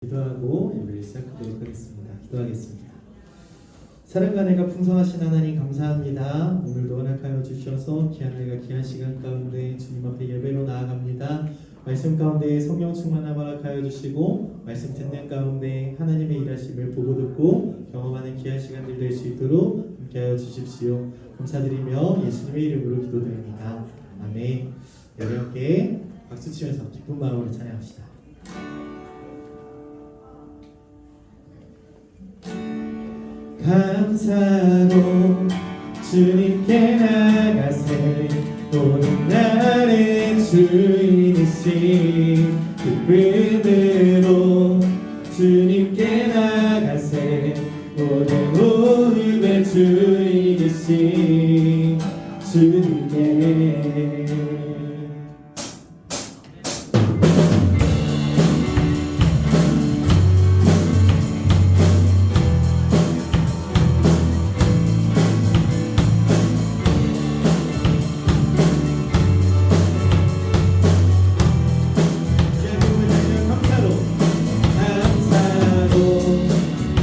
기도하고 예배를 시작하도록 하겠습니다. 기도하겠습니다. 사랑과 은혜가 풍성하신 하나님 감사합니다. 오늘도 허락하여 주셔서 귀한 날과 귀한 시간 가운데 주님 앞에 예배로 나아갑니다. 말씀 가운데 성령 충만함 허락하여 주시고 말씀 듣는 가운데 하나님의 일하심을 보고 듣고 경험하는 귀한 시간들 될 수 있도록 함께하여 주십시오. 감사드리며 예수님의 이름으로 기도드립니다. 아멘. 여러분께 박수 치면서 기쁜 마음으로 찬양합시다. 감사로 주님께 나가세 모든 날의 주인이신 기쁨으로 주님께 나가세 모든 오늘의 주인이신 주님께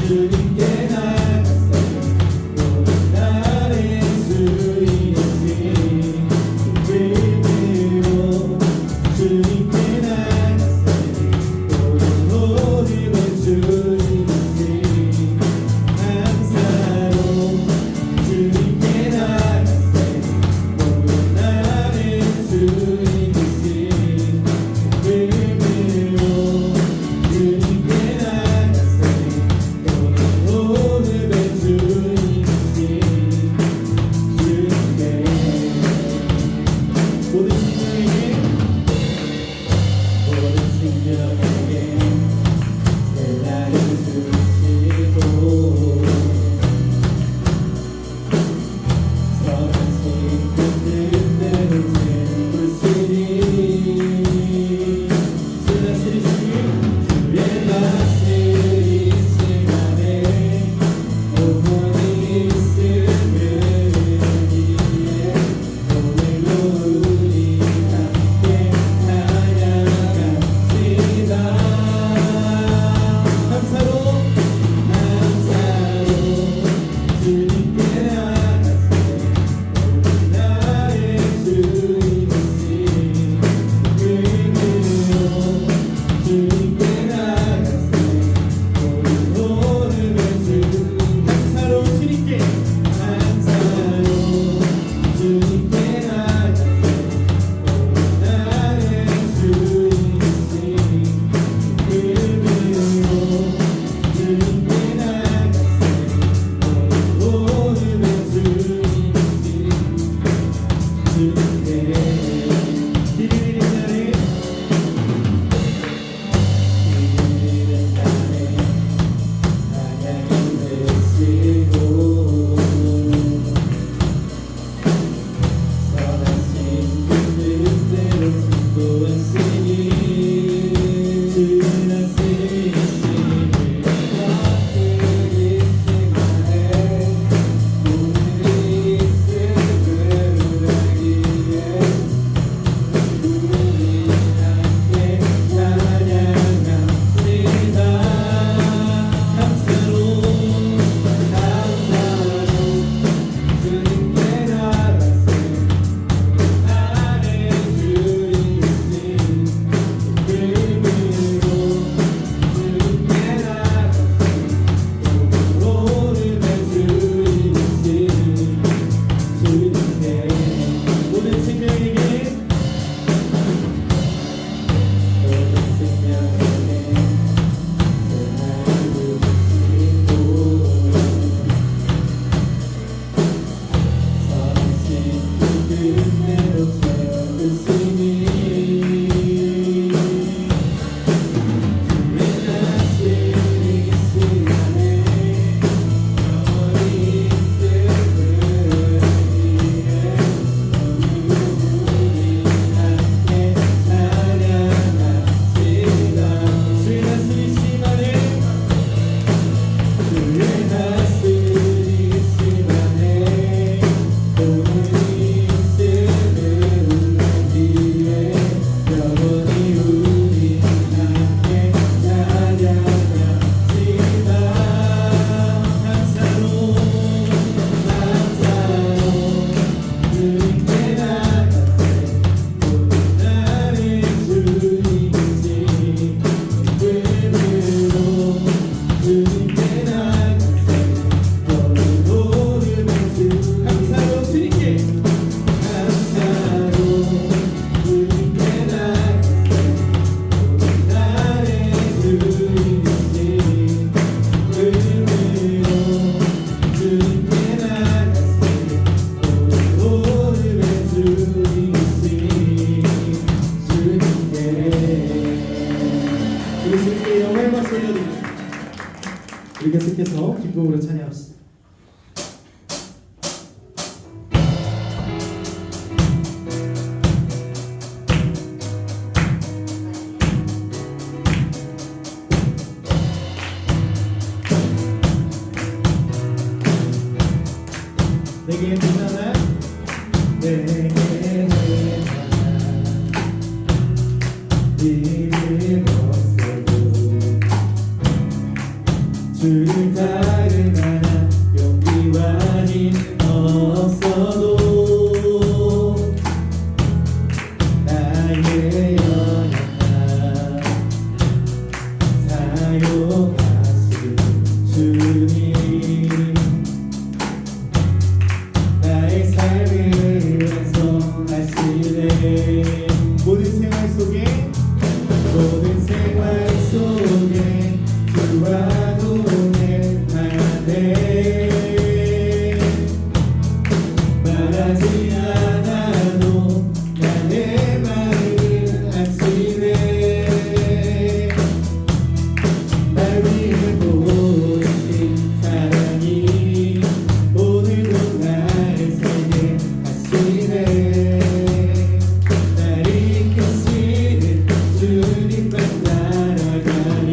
주님께 나가세 모든 날의 주인이신 돌려드립니다. 우리 계속해서 기쁨으로 찬양합시다. 내게 누나나 내게 이를 없애고 주를 따를 만한 용기와 힘 없어도 나의 연약함 사용하시는 주님 나의 삶을 완성하시네. 모든 생활 속에 주와 동행하네. 말하지 않아도 나의 마음을 아시네. 날 위해 보이신 사랑이 오늘도 날 살게 하시네. 날 이끄시는 주님만 따라가리.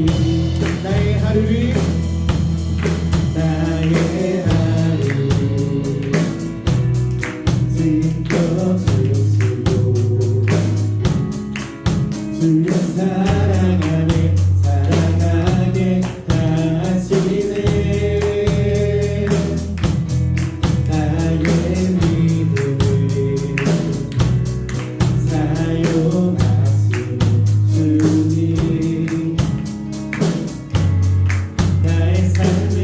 나의 하루 지켜주시고 주여 사랑하네 사랑하게 하시네. 나의 믿음을 사용하시는 주님 나의 삶을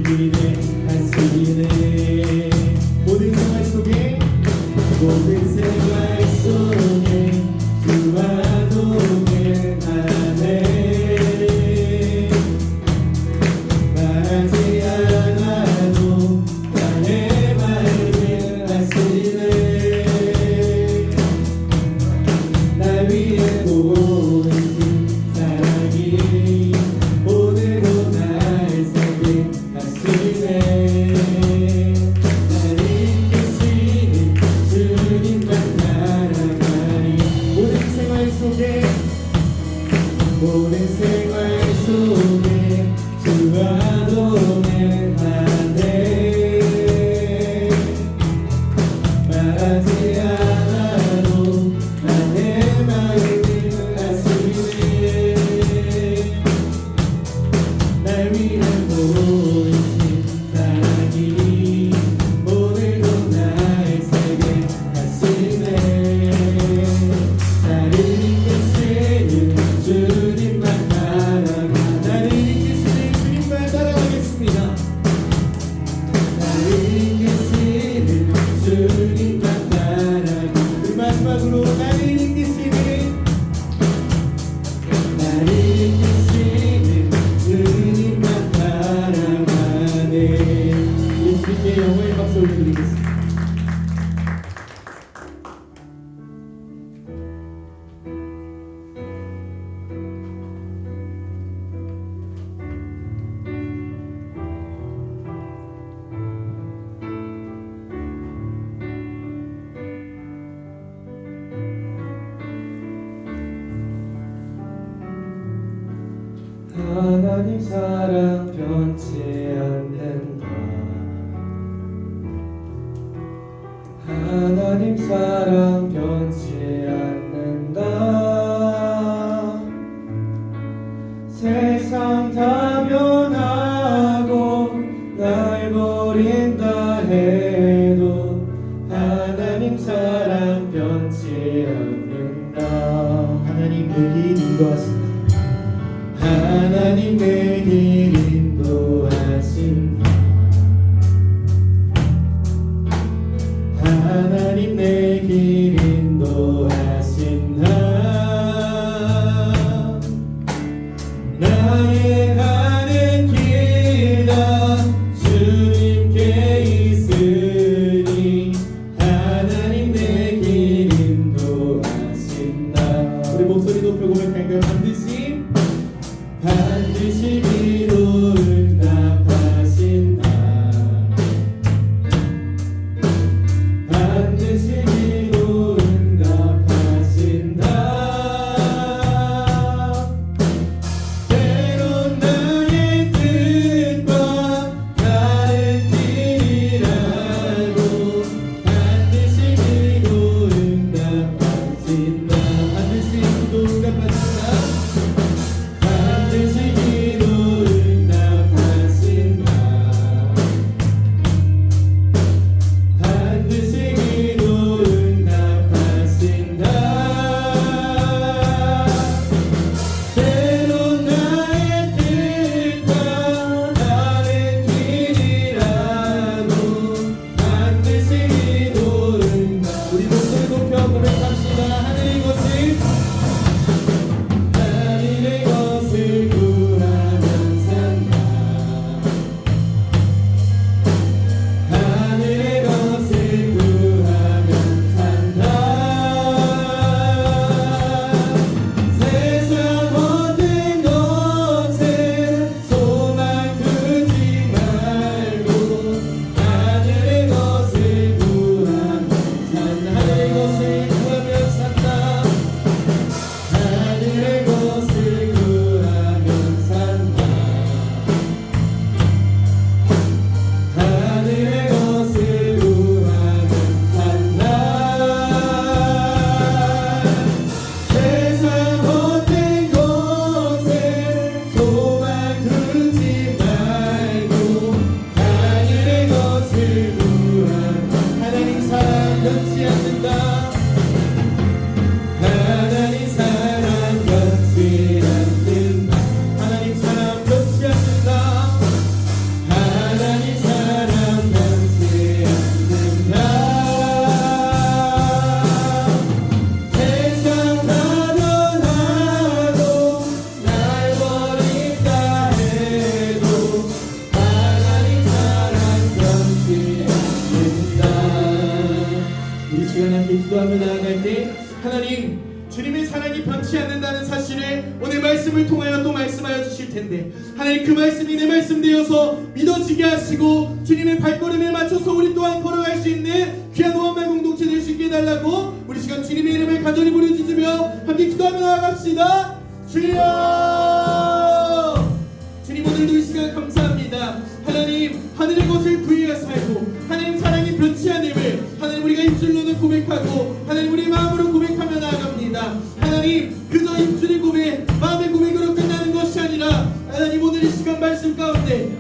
기대하시네. 모든 생활 속에 주와 동행하네. 말하지 않아도 나의 마음을 아시네. 날 위해 보이신 사랑이 오늘도 날 살게 하시네. 날 이끄시는 주님만 따라가리. 모든 생활 속에 주와 동행하네. 말하지 않아도 나의 마음을 아시네. 날 위해 보이신 사랑이 오늘도 날 살게 하시네. 나를 이끄시는 주님만 따라가겠습니다. 나를 이끄시는 주님만 따라가. 우리 마지막으로 나를 이끄시는 주님만 따라가네. 예수님께 영광의 박수 올려드리겠습니다. 하나님 사랑 변치 않는다. 하나님 사랑 변치 않는다. 세상 다 변하고 날 버린다 해도 하나님 사랑 변치 않는다. 하나님 내 길 인도하신다. 하나님 내 길 인도하신다. 하나님 내 길 인도하신다. 나의 가는 길 다 주님께 있으니 하나님 내 길 인도하신다. 우리 목소리 높여 고백할까요? 반드시 반드시 기도 응답하신다. 반드시 기도 응답하신다. 때론 나의 뜻과 다른 길이라도 반드시 기도 응답하신다. 반드시 기도 응답하신다. 반드시 기도 응답하신다. 반드시 기도 응답하신다. 때론 나의 뜻과 다른 길이라도 반드시 기도 응답. 우리 목소리 높여 고백합시다. 하늘의 것을 구하면 산다. 하늘의 것을 구하면 산다. 세상 모든 것에 소망 두지 말고 하늘의 것을 구하면 산다. 하늘의 것을 구하면 산다. 하늘의 것을 구하면 산다. 하늘의 것을 구하면 산다. 세상 모든 것에 소망 두지 말고 하늘의 것을 구하면 하나님 사랑 변치 않는다. 하나님 사랑 변치 않는다. 하나님 사랑 변치 않는다. 하나님 사랑 변치 않는다. 세상 가련하고 날 버린다 해도 하나님 사랑 변치 않는다. 우리 시간 함께 기도하며 나아갈 때 하나님 주님의 사랑이 변치 않는다는 사실을 오늘 말씀을 통하여 또 말씀하여 주실 텐데 하나님 그 말씀이 내 말씀 되어서 믿어지게 하시고 주님의 발걸음에 맞춰서 우리 또한 걸어갈 수 있는 귀한 오한말 공동체 될 수 있게 해달라고 우리 시간 주님의 이름을 간절히 부르짖으며 함께 기도하며 나아갑시다. 주여 주님 오늘도 이 시간 감사합니다. 하나님 하늘의 것을 구해야 살고 하나님 사랑이 변치 않음을 하나님 우리가 입술로는 고백하고 하나님 우리 마음으로 고백하며 나아갑니다. 하나님 그저 입술의 고백 마음의 고백으로 끝나는 것이 아니라 하나님 오늘 이 시간 말씀 가운데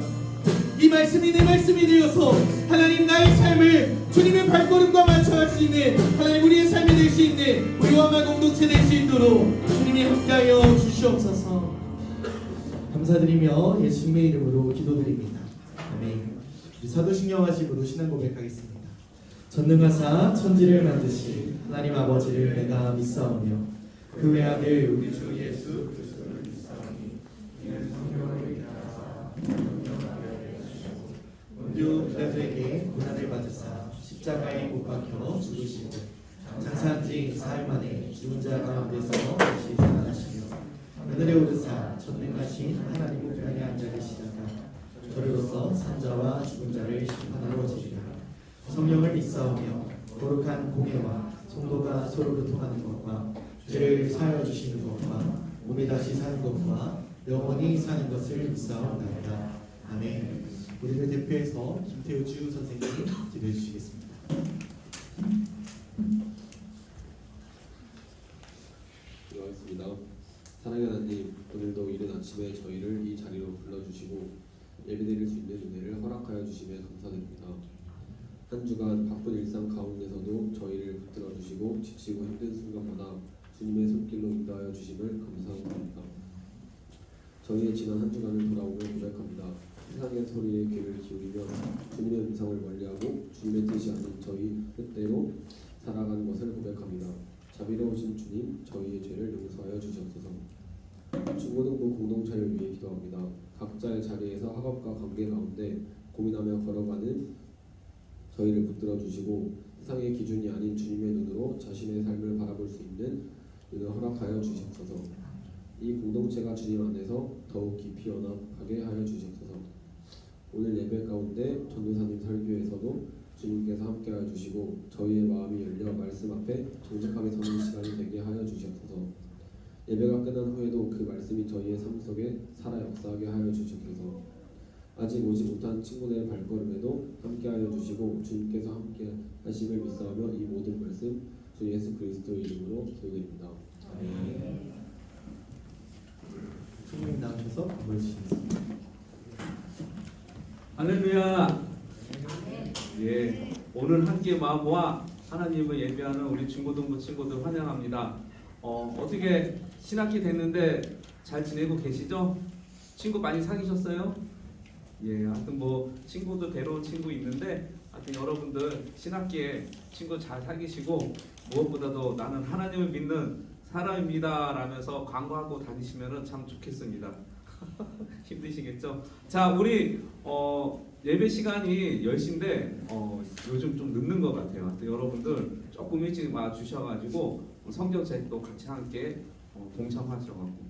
이 말씀이 내 말씀이 되어서 하나님 나의 삶을 주님의 발걸음과 맞춰갈 수 있는 하나님 우리의 삶이 될 수 있는 우리 오한말 공동체 될 수 있도록 주님이 함께하여 주시옵소서. 감사드리며 예수님의 이름으로 기도드립니다. 아멘. 우리 사도신경하시고로 신앙 고백하겠습니다. 전능하사 천지를 만드신 하나님 아버지를 내가 믿사오며 그 외아들 우리 주 예수 그리스도를 믿사오니 이는 성령을 위하사 명령하여 주시고 본디오 빌라도에게 고난을 받으사 십자가에 못 박혀 죽으시고 장사한 지 4일 만에 죽은 자 가운데서 다시 살아나시며 하늘에 오르사 전능하신 하나님 우편에 앉아 계시다가 저리로서 산자와 죽은 자를 심판하러 오시리라. 성령을 믿사오며 거룩한 공예와 성도가 서로 교통하는 것과 죄를 사하여 주시는 것과 몸이 다시 사는 것과 영원히 사는 것을 믿사옵나이다. 아멘. 우리를 대표해서 김태우 주유 선생님 기도해 주시겠습니다. 기도하겠습니다. 사랑하는 하나님, 오늘도 이른 아침에 저희를 이 자리로 불러주시고 예배드릴 수 있는 은혜를 허락하여 주심에 감사드립니다. 한 주간 바쁜 일상 가운데서도 저희를 붙들어 주시고 지치고 힘든 순간마다 주님의 손길로 인도하여 주심을 감사합니다. 저희의 지난 한 주간을 돌아오며 고백합니다. 세상의 소리에 귀를 기울이며 주님의 음성을 멀리하고 주님의 뜻이 아닌 저희 뜻대로 살아가는 것을 고백합니다. 자비로우신 주님, 저희의 죄를 용서하여 주시옵소서. 중고등부 공동체를 위해 기도합니다. 각자의 자리에서 학업과 관계 가운데 고민하며 걸어가는 저희를 붙들어 주시고 세상의 기준이 아닌 주님의 눈으로 자신의 삶을 바라볼 수 있는 눈을 허락하여 주시옵소서. 이 공동체가 주님 안에서 더욱 깊이 연합하게 하여 주시옵소서. 오늘 예배 가운데 전도사님 설교에서도 주님께서 함께하여 주시고 저희의 마음이 열려 말씀 앞에 정직하게 서는 시간이 되게 하여 주시옵소서. 예배가 끝난 후에도 그 말씀이 저희의 삶 속에 살아 역사하게 하여 주시옵소서. 아직 오지 못한 친구들의 발걸음에도 함께하여 주시고 주님께서 함께 하심을 믿사오며 이 모든 말씀 주 예수 그리스도 이름으로 기도드립니다. 아멘. 주님 나오셔서 보여주십니다. 할렐루야. 예, 오늘 함께 마음 모아 하나님을 예배하는 우리 중고등부 친구들 환영합니다. 어떻게 신학기 됐는데 잘 지내고 계시죠? 친구 많이 사귀셨어요? 예, 하여튼 뭐 친구도 괴로운 친구 있는데 하여튼 여러분들 신학기에 친구 잘 사귀시고 무엇보다도 나는 하나님을 믿는 사람입니다 라면서 광고하고 다니시면 참 좋겠습니다. 힘드시겠죠? 자, 우리 예배 시간이 10시인데 요즘 좀 늦는 것 같아요. 여러분들 조금 일찍 와 주셔가지고 성경책도 같이 함께 동참하셔가지고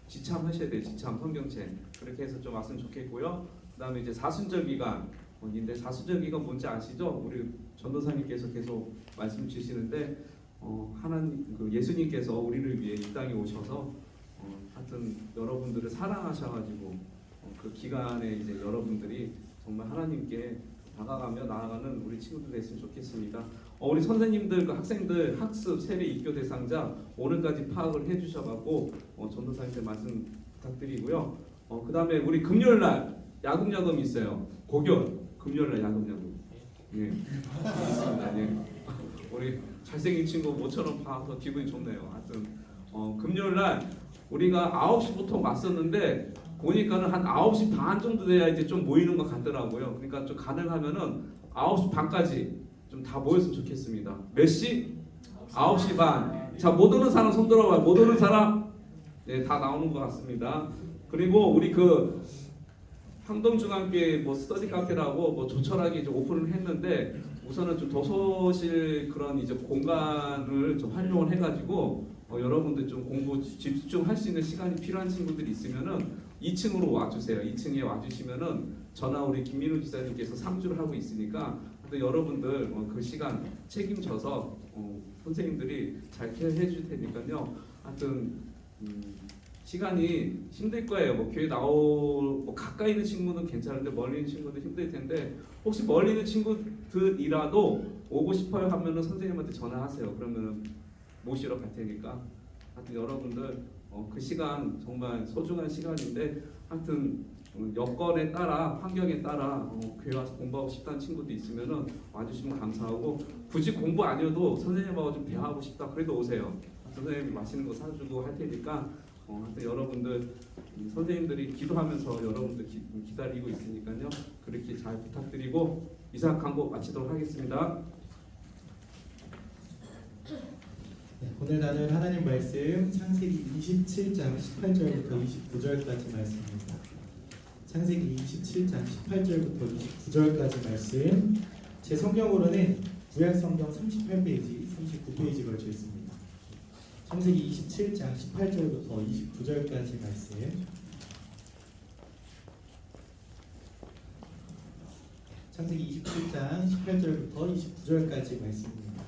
지참하셔야 돼요. 지참 성경책 그렇게 해서 좀 왔으면 좋겠고요. 그 다음에 이제 사순절 기간인데 사순절 기간 뭔지 아시죠? 우리 전도사님께서 계속 말씀 주시는데 하나님 예수님께서 우리를 위해 이 땅에 오셔서 하여튼 여러분들을 사랑하셔가지고 그 기간에 이제 여러분들이 정말 하나님께 다가가며 나아가는 우리 친구들 됐으면 좋겠습니다. 우리 선생님들, 그 학생들 학습 세례 입교 대상자 오늘까지 파악을 해주셔가지고 전도사님께 말씀 부탁드리고요. 그 다음에 우리 금요일날 야금야금 있어요. 고결 금요일날 야금야금. 예, 있습니다. 예. 우리 잘생긴 친구 모처럼 봐서 기분이 좋네요. 하여튼 금요일날 우리가 9시부터 왔었는데 보니까는 한 9시 반 정도 돼야 이제 좀 모이는 것 같더라고요. 그러니까 좀 가능하면은 9시 반까지 좀 다 모였으면 좋겠습니다. 몇 시? 9시 반. 자, 못 오는 사람 손 들어봐요. 못 오는 사람? 네, 다 나오는 것 같습니다. 그리고 우리 그 황동중앙교회 뭐 스터디 카페라고 뭐 조촐하게 이제 오픈을 했는데 우선은 좀 도서실 그런 이제 공간을 좀 활용을 해가지고 여러분들 좀 공부 집중할 수 있는 시간이 필요한 친구들이 있으면은 2층으로 와주세요. 2층에 와주시면은 저나 우리 김민우 지사님께서 3주를 하고 있으니까 근데 여러분들 그 시간 책임져서 선생님들이 잘 케어해 줄 테니까요. 하여튼 시간이 힘들 거예요. 뭐 교회 뭐 가까이 있는 친구는 괜찮은데 멀리 있는 친구도 힘들 텐데 혹시 멀리 있는 친구들이라도 오고 싶어요 하면은 선생님한테 전화하세요. 그러면은 모시러 갈 테니까 하여튼 여러분들 그 시간 정말 소중한 시간인데 하여튼 여건에 따라 환경에 따라 교회 와서 공부하고 싶다는 친구도 있으면은 와주시면 감사하고 굳이 공부 아니어도 선생님하고 좀 대화하고 싶다 그래도 오세요. 선생님이 맛있는 거 사주고 할 테니까 하여튼 여러분들 선생님들이 기도하면서 여러분들 기다리고 있으니까요. 그렇게 잘 부탁드리고 이사 광고 마치도록 하겠습니다. 네, 오늘 나눌 하나님 말씀 창세기 27장 18절부터 29절까지 말씀입니다. 창세기 27장 18절부터 29절까지 말씀. 제 성경으로는 구약 성경 38페이지, 39페이지 걸쳐 있습니다. 창세기 27장 18절부터 29절까지 말씀. 창세기 27장 18절부터 29절까지 말씀입니다.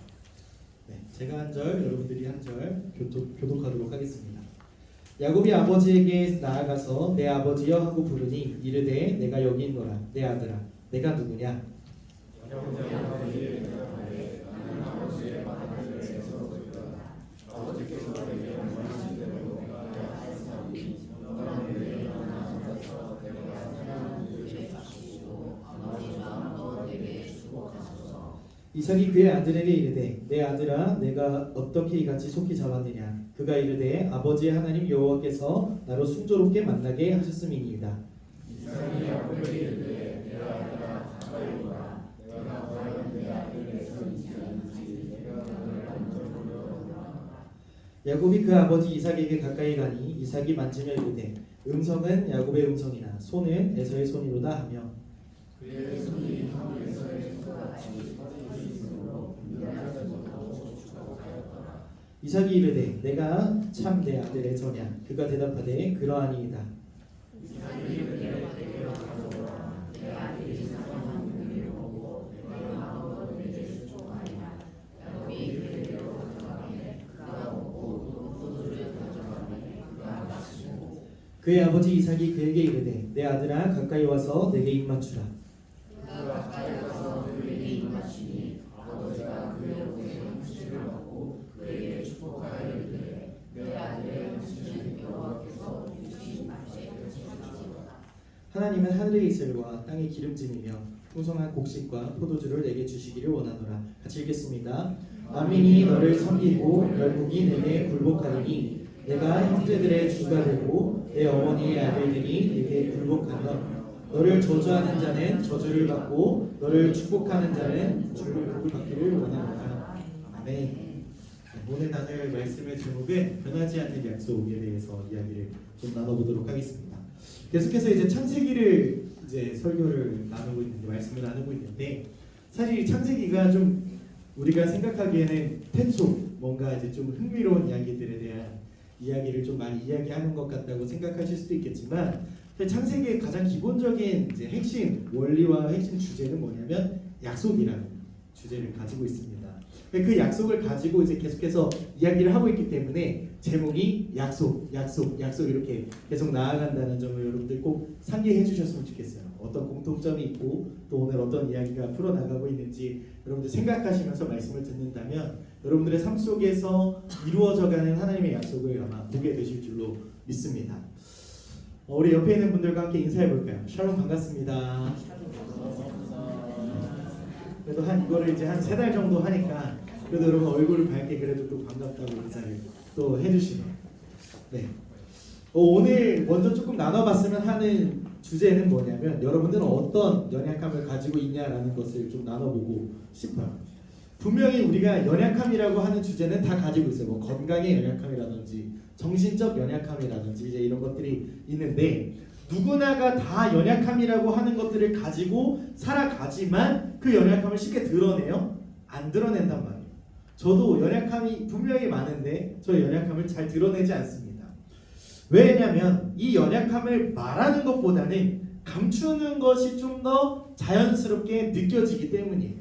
네, 제가 한 절, 여러분들이 한 절 교독하도록 하겠습니다. 야곱이 아버지에게 나아가서 내 아버지여 하고 부르니 이르되 내가 여기 있노라. 내 아들아 내가 누구냐? 이삭이 그의 아들에게 이르되 내 아들아 내가 어떻게 이같이 속히 잡았느냐? 그가 이르되 아버지의 하나님 여호와께서 나로 순조롭게 만나게 하셨음이니이다. 이삭이 야곱에게 이르되 내 아들아 가까이 오라. 내가 과연 내 아들에게서 있지 않은지 내가 너를 만져보려니와. 야곱이 그 아버지 이삭에게 가까이 가니 이삭이 만지며 이르되 음성은 야곱의 음성이나 손은 에서의 손이로다 하며 그의 손이 한 에서의 손같이 이삭이 이르되 내가 참 내 아들 에서냐? 그가 대답하되 그러하니이다. 그의 아버지 이삭이 그에게 이르되 내 아들아 가까이 와서 내게 입 맞추라. 하나님은 하늘의 이슬과 땅의 기름짐이며 풍성한 곡식과 포도주를 내게 주시기를 원하노라. 같이 읽겠습니다. 만민이 너를 섬기고 열국이 내게 굴복하리니 내가 형제들의 주가 되고 내 어머니의 아들들이 내게 굴복하며 너를 저주하는 자는 저주를 받고 너를 축복하는 자는 축복을 받기를 원하노라. 아멘. 오늘 나눌 말씀의 제목은 변하지 않는 약속에 대해서 이야기를 좀 나눠보도록 하겠습니다. 계속해서 이제 창세기를 이제 설교를 나누고 있는데 말씀을 나누고 있는데 사실 이 창세기가 좀 우리가 생각하기에는 텐소 뭔가 이제 좀 흥미로운 이야기들에 대한 이야기를 좀 많이 이야기하는 것 같다고 생각하실 수도 있겠지만 창세기의 가장 기본적인 이제 핵심 원리와 핵심 주제는 뭐냐면 약속이라는 주제를 가지고 있습니다. 그 약속을 가지고 이제 계속해서 이야기를 하고 있기 때문에 제목이 약속 이렇게 계속 나아간다는 점을 여러분들 꼭 상기해 주셨으면 좋겠어요. 어떤 공통점이 있고 또 오늘 어떤 이야기가 풀어나가고 있는지 여러분들 생각하시면서 말씀을 듣는다면 여러분들의 삶 속에서 이루어져가는 하나님의 약속을 아마 보게 되실 줄로 믿습니다. 우리 옆에 있는 분들과 함께 인사해 볼까요? 샬롬 반갑습니다. 그래도 이거를 이제 한 3달 정도 하니까 그래도 여러분 얼굴을 밝게 그래도 또 반갑다고 인사를 또 해주시네요. 네. 오늘 먼저 조금 나눠봤으면 하는 주제는 뭐냐면 여러분들은 어떤 연약함을 가지고 있냐라는 것을 좀 나눠보고 싶어요. 분명히 우리가 연약함이라고 하는 주제는 다 가지고 있어요. 뭐 건강의 연약함이라든지 정신적 연약함이라든지 이제 이런 것들이 있는데 누구나가 다 연약함이라고 하는 것들을 가지고 살아가지만 그 연약함을 쉽게 드러내요? 안 드러낸단 말이에요. 저도 연약함이 분명히 많은데 저 연약함을 잘 드러내지 않습니다. 왜냐하면 이 연약함을 말하는 것보다는 감추는 것이 좀 더 자연스럽게 느껴지기 때문이에요.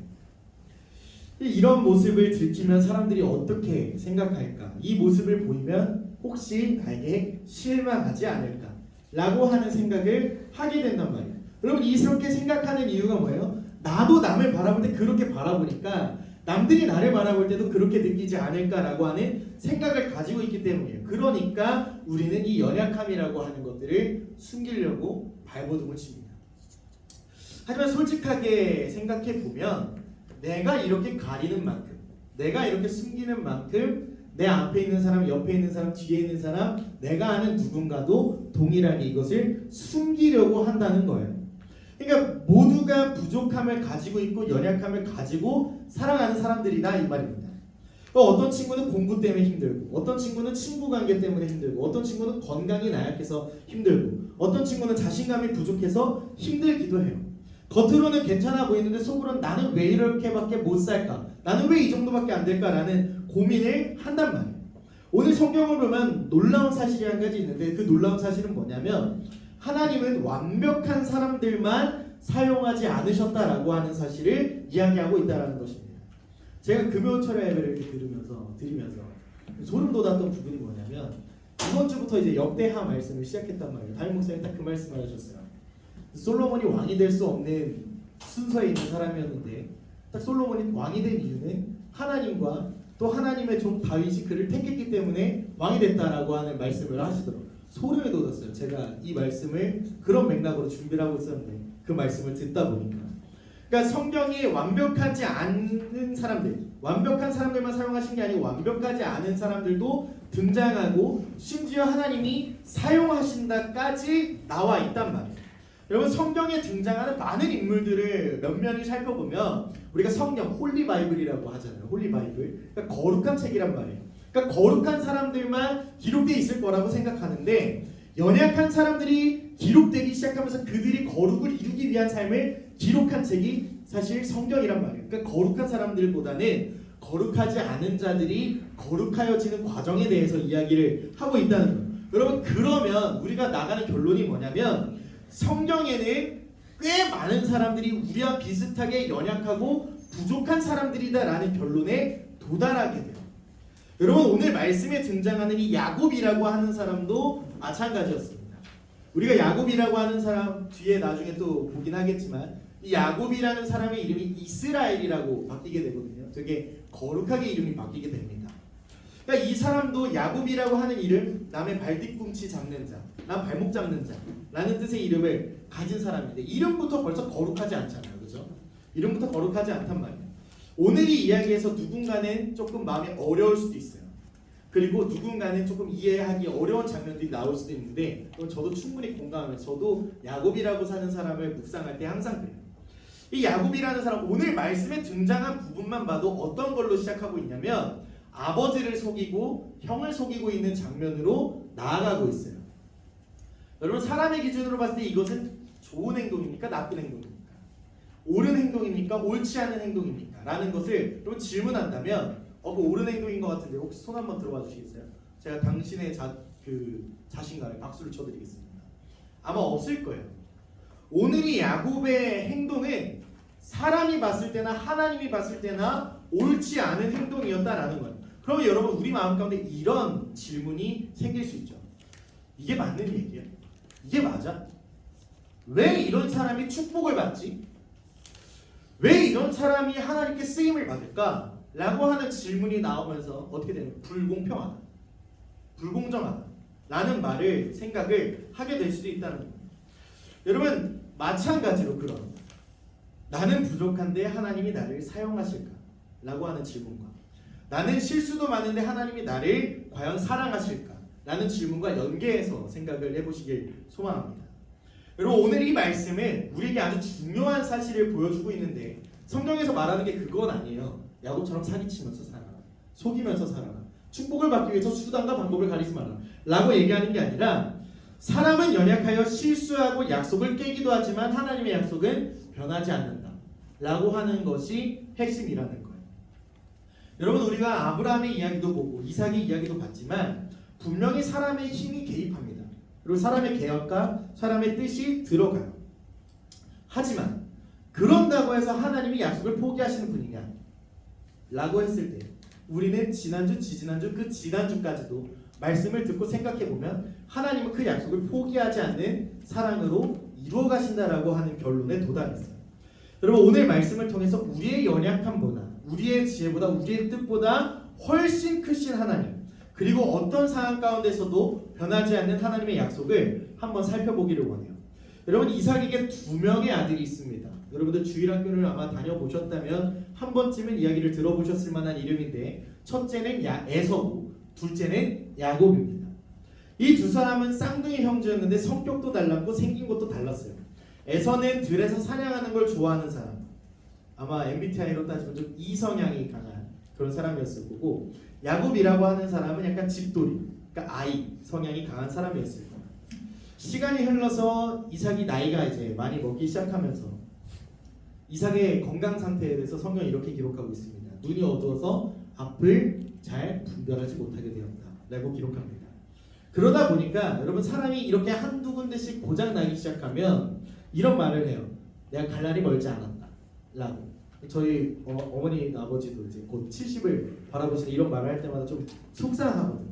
이런 모습을 들키면 사람들이 어떻게 생각할까? 이 모습을 보이면 혹시 나에게 실망하지 않을까? 라고 하는 생각을 하게 된단 말이에요. 여러분 이렇게 생각하는 이유가 뭐예요? 나도 남을 바라볼 때 그렇게 바라보니까 남들이 나를 바라볼 때도 그렇게 느끼지 않을까라고 하는 생각을 가지고 있기 때문이에요. 그러니까 우리는 이 연약함이라고 하는 것들을 숨기려고 발버둥을 칩니다. 하지만 솔직하게 생각해 보면 내가 이렇게 가리는 만큼 내가 이렇게 숨기는 만큼 내 앞에 있는 사람, 옆에 있는 사람, 뒤에 있는 사람 내가 아는 누군가도 동일하게 이것을 숨기려고 한다는 거예요. 그러니까 모두가 부족함을 가지고 있고 연약함을 가지고 살아가는 사람들이다 이 말입니다. 어떤 친구는 공부 때문에 힘들고 어떤 친구는 친구 관계 때문에 힘들고 어떤 친구는 건강이 나약해서 힘들고 어떤 친구는 자신감이 부족해서 힘들기도 해요. 겉으로는 괜찮아 보이는데 속으로는 나는 왜 이렇게밖에 못 살까? 나는 왜 이 정도밖에 안 될까라는 고민을 한단 말이에요. 오늘 성경을 보면 놀라운 사실이 한 가지 있는데 그 놀라운 사실은 뭐냐면 하나님은 완벽한 사람들만 사용하지 않으셨다라고 하는 사실을 이야기하고 있다는 것입니다. 제가 금요철야 예배를 이렇게 드리면서 소름 돋았던 부분이 뭐냐면 이번 주부터 이제 역대하 말씀을 시작했단 말이에요. 담임 목사님 딱 그 말씀을 하셨어요. 솔로몬이 왕이 될 수 없는 순서에 있는 사람이었는데 딱 솔로몬이 왕이 된 이유는 하나님과 또 하나님의 종 다윗이 그를 택했기 때문에 왕이 됐다라고 하는 말씀을 하시더라고요. 소름이 돋았어요. 제가 이 말씀을 그런 맥락으로 준비를 하고 있었는데 그 말씀을 듣다 보니까 그러니까 성경이 완벽하지 않은 사람들 완벽한 사람들만 사용하신 게 아니고 완벽하지 않은 사람들도 등장하고 심지어 하나님이 사용하신다까지 나와 있단 말이에요. 여러분 성경에 등장하는 많은 인물들을 면면히 살펴보면 우리가 성경 홀리 바이블이라고 하잖아요. 홀리 바이블 그러니까 거룩한 책이란 말이에요. 그러니까 거룩한 사람들만 기록되어 있을 거라고 생각하는데 연약한 사람들이 기록되기 시작하면서 그들이 거룩을 이루기 위한 삶을 기록한 책이 사실 성경이란 말이에요. 그러니까 거룩한 사람들보다는 거룩하지 않은 자들이 거룩하여지는 과정에 대해서 이야기를 하고 있다는 거예요. 여러분 그러면 우리가 나가는 결론이 뭐냐면 성경에는 꽤 많은 사람들이 우리와 비슷하게 연약하고 부족한 사람들이다라는 결론에 도달하게 돼요. 여러분 오늘 말씀에 등장하는 이 야곱이라고 하는 사람도 마찬가지였습니다. 우리가 야곱이라고 하는 사람 뒤에 나중에 또 보긴 하겠지만 이 야곱이라는 사람의 이름이 이스라엘이라고 바뀌게 되거든요. 되게 거룩하게 이름이 바뀌게 됩니다. 그러니까 이 사람도 야곱이라고 하는 이름, 남의 발뒤꿈치 잡는 자, 남 발목 잡는 자라는 뜻의 이름을 가진 사람인데 이름부터 벌써 거룩하지 않잖아요. 그죠? 이름부터 거룩하지 않단 말이에요. 오늘 이 이야기에서 누군가는 조금 마음이 어려울 수도 있어요. 그리고 누군가는 조금 이해하기 어려운 장면들이 나올 수도 있는데 그건 저도 충분히 공감하면서 저도 야곱이라고 사는 사람을 묵상할 때 항상 그래요. 이 야곱이라는 사람 오늘 말씀에 등장한 부분만 봐도 어떤 걸로 시작하고 있냐면 아버지를 속이고 형을 속이고 있는 장면으로 나아가고 있어요. 여러분 사람의 기준으로 봤을 때 이것은 좋은 행동입니까? 나쁜 행동입니까? 옳은 행동입니까? 옳지 않은 행동입니까? 라는 것을 여러분 질문한다면 그 옳은 행동인 것 같은데 혹시 손 한번 들어봐 주시겠어요? 제가 당신의 자신감에 박수를 쳐드리겠습니다. 아마 없을 거예요. 오늘 이 야곱의 행동은 사람이 봤을 때나 하나님이 봤을 때나 옳지 않은 행동이었다라는 거예요. 그러면 여러분 우리 마음 가운데 이런 질문이 생길 수 있죠. 이게 맞는 얘기야? 이게 맞아? 왜 이런 사람이 축복을 받지? 왜 이런 사람이 하나님께 쓰임을 받을까? 라고 하는 질문이 나오면서 어떻게 되냐면 불공평하다, 불공정하다 라는 생각을 하게 될 수도 있다는 겁니다. 여러분 마찬가지로 그런 나는 부족한데 하나님이 나를 사용하실까? 라고 하는 질문과 나는 실수도 많은데 하나님이 나를 과연 사랑하실까? 라는 질문과 연계해서 생각을 해보시길 소망합니다. 여러분 오늘 이 말씀은 우리에게 아주 중요한 사실을 보여주고 있는데 성경에서 말하는 게 그건 아니에요. 야곱처럼 사기치면서 살아라, 속이면서 살아라, 축복을 받기 위해서 수단과 방법을 가리지 마라 라고 얘기하는 게 아니라 사람은 연약하여 실수하고 약속을 깨기도 하지만 하나님의 약속은 변하지 않는다 라고 하는 것이 핵심이라는 거예요. 여러분 우리가 아브라함의 이야기도 보고 이삭의 이야기도 봤지만 분명히 사람의 힘이 개입합니다. 그리고 사람의 계획과 사람의 뜻이 들어가요. 하지만 그런다고 해서 하나님이 약속을 포기하시는 분이냐? 라고 했을 때 우리는 지난주, 지지난주, 그 지난주까지도 말씀을 듣고 생각해보면 하나님은 그 약속을 포기하지 않는 사랑으로 이루어 가신다라고 하는 결론에 도달했어요. 여러분 오늘 말씀을 통해서 우리의 연약함보다 우리의 지혜보다 우리의 뜻보다 훨씬 크신 하나님 그리고 어떤 상황 가운데서도 변하지 않는 하나님의 약속을 한번 살펴보기를 원해요. 여러분 이삭에게 2명의 아들이 있습니다. 여러분들 주일학교를 아마 다녀보셨다면 한 번쯤은 이야기를 들어보셨을 만한 이름인데 첫째는 에서고 둘째는 야곱입니다. 이 두 사람은 쌍둥이 형제였는데 성격도 달랐고 생긴 것도 달랐어요. 에서는 들에서 사냥하는 걸 좋아하는 사람, 아마 MBTI로 따지면 좀 이성향이 강한 그런 사람이었을 거고 야곱이라고 하는 사람은 약간 집돌이, 그러니까 아이 성향이 강한 사람이었을 거예요. 시간이 흘러서 이삭이 나이가 이제 많이 먹기 시작하면서 이삭의 건강 상태에 대해서 성경이 이렇게 기록하고 있습니다. 눈이 어두워서 앞을 잘 분별하지 못하게 되었다 라고 기록합니다. 그러다 보니까 여러분 사람이 이렇게 한두 군데씩 고장 나기 시작하면 이런 말을 해요. 내가 갈 날이 멀지 않았다 라고. 저희 어머니 아버지도 이제 곧 70을 바라보시는 이런 말을 할 때마다 좀 속상하거든요.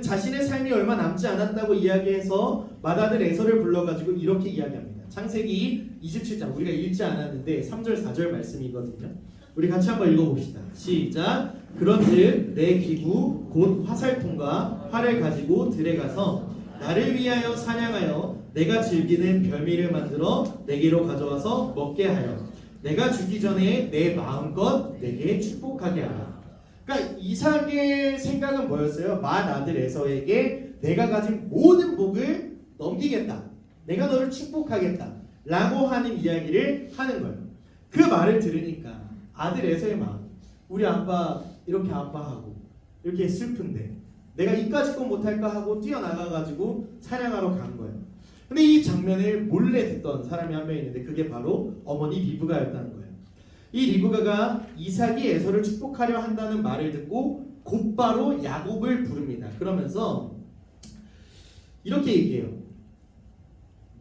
자신의 삶이 얼마 남지 않았다고 이야기해서 맏아들 에서를 불러가지고 이렇게 이야기합니다. 창세기 27장 우리가 읽지 않았는데 3절 4절 말씀이거든요. 우리 같이 한번 읽어봅시다. 시작. 그런즉 내 기구 곧 화살통과 활을 가지고 들에 가서 나를 위하여 사냥하여 내가 즐기는 별미를 만들어 내게로 가져와서 먹게 하여 내가 죽기 전에 내 마음껏 내게 축복하게 하라. 그러니까 이삭의 생각은 뭐였어요? 맏아들 에서에게 내가 가진 모든 복을 넘기겠다. 내가 너를 축복하겠다. 라고 하는 이야기를 하는 거예요. 그 말을 들으니까 아들 에서의 마음, 우리 아빠 이렇게 아파하고 이렇게 슬픈데 내가 이까짓 건 못할까 하고 뛰어나가가지고 사냥하러 간 거예요. 근데 이 장면을 몰래 듣던 사람이 한 명 있는데 그게 바로 어머니 리브가였다는 거예요. 이 리브가가 이삭이 에서를 축복하려 한다는 말을 듣고 곧바로 야곱을 부릅니다. 그러면서 이렇게 얘기해요.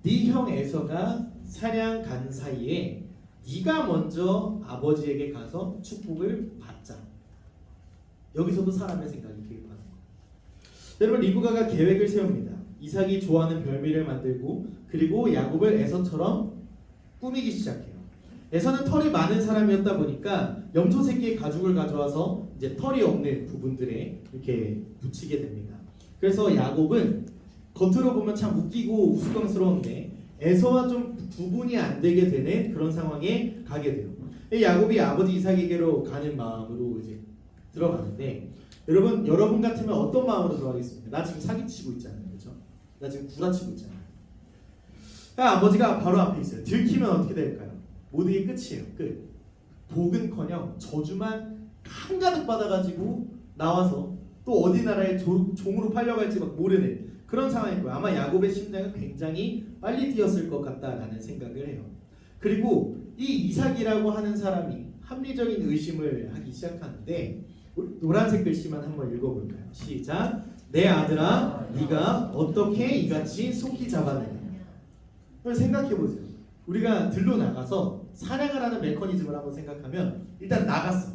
네 형 에서가 사냥 간 사이에 네가 먼저 아버지에게 가서 축복을 받자. 여기서도 사람의 생각이 개입하는 거예요. 여러분 리브가가 계획을 세웁니다. 이삭이 좋아하는 별미를 만들고 그리고 야곱을 에서처럼 꾸미기 시작해요. 에서는 털이 많은 사람이었다 보니까 염소 새끼의 가죽을 가져와서 이제 털이 없는 부분들에 이렇게 붙이게 됩니다. 그래서 야곱은 겉으로 보면 참 웃기고 우스꽝스러운데 에서와 좀 구분이 안 되게 되는 그런 상황에 가게 돼요. 야곱이 아버지 이삭에게로 가는 마음으로 이제 들어가는데 여러분 같으면 어떤 마음으로 들어가겠습니까? 나 지금 사기치고 있잖아요, 그렇죠? 나 지금 구라치고 있잖아요. 아버지가 바로 앞에 있어요. 들키면 어떻게 될까요? 모든 게 끝이에요. 끝. 복은커녕 저주만 한가득 받아가지고 나와서 또 어디 나라에 종으로 팔려갈지 막 모르는 그런 상황일 거예요. 아마 야곱의 심장은 굉장히 빨리 뛰었을 것 같다라는 생각을 해요. 그리고 이 이삭이라고 하는 사람이 합리적인 의심을 하기 시작하는데 노란색 글씨만 한번 읽어볼까요? 시작. 내 아들아, 네가 어떻게 이같이 속히 잡아내냐. 생각해보세요. 우리가 들로 나가서 사냥을 하는 메커니즘을 한번 생각하면 일단 나갔어.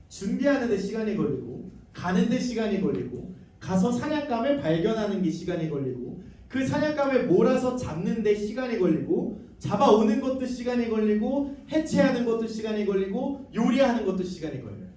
준비하는 데 시간이 걸리고 가는 데 시간이 걸리고 가서 사냥감을 발견하는 게 시간이 걸리고 그 사냥감을 몰아서 잡는 데 시간이 걸리고 잡아오는 것도 시간이 걸리고 해체하는 것도 시간이 걸리고 요리하는 것도 시간이 걸려요.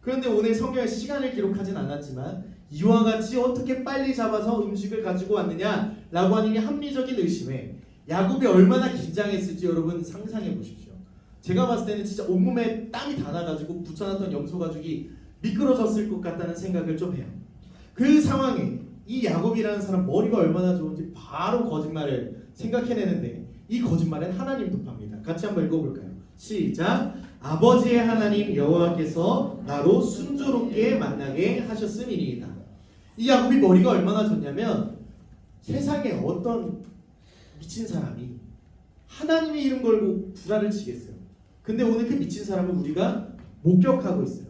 그런데 오늘 성경에 시간을 기록하진 않았지만 이와 같이 어떻게 빨리 잡아서 음식을 가지고 왔느냐라고 하는 이 합리적인 의심에 야곱이 얼마나 긴장했을지 여러분 상상해 보십시오. 제가 봤을 때는 진짜 온몸에 땀이 다 나가지고 붙여놨던 염소 가죽이 미끄러졌을 것 같다는 생각을 좀 해요. 그 상황에 이 야곱이라는 사람 머리가 얼마나 좋은지 바로 거짓말을 생각해내는데 이 거짓말은 하나님도 팝니다. 같이 한번 읽어볼까요? 시작. 아버지의 하나님 여호와께서 나로 순조롭게 만나게 하셨음이니이다. 이 야곱이 머리가 얼마나 좋냐면 세상에 어떤 미친 사람이 하나님의 이름 걸고 구라를 치겠어요. 근데 오늘 그 미친 사람을 우리가 목격하고 있어요.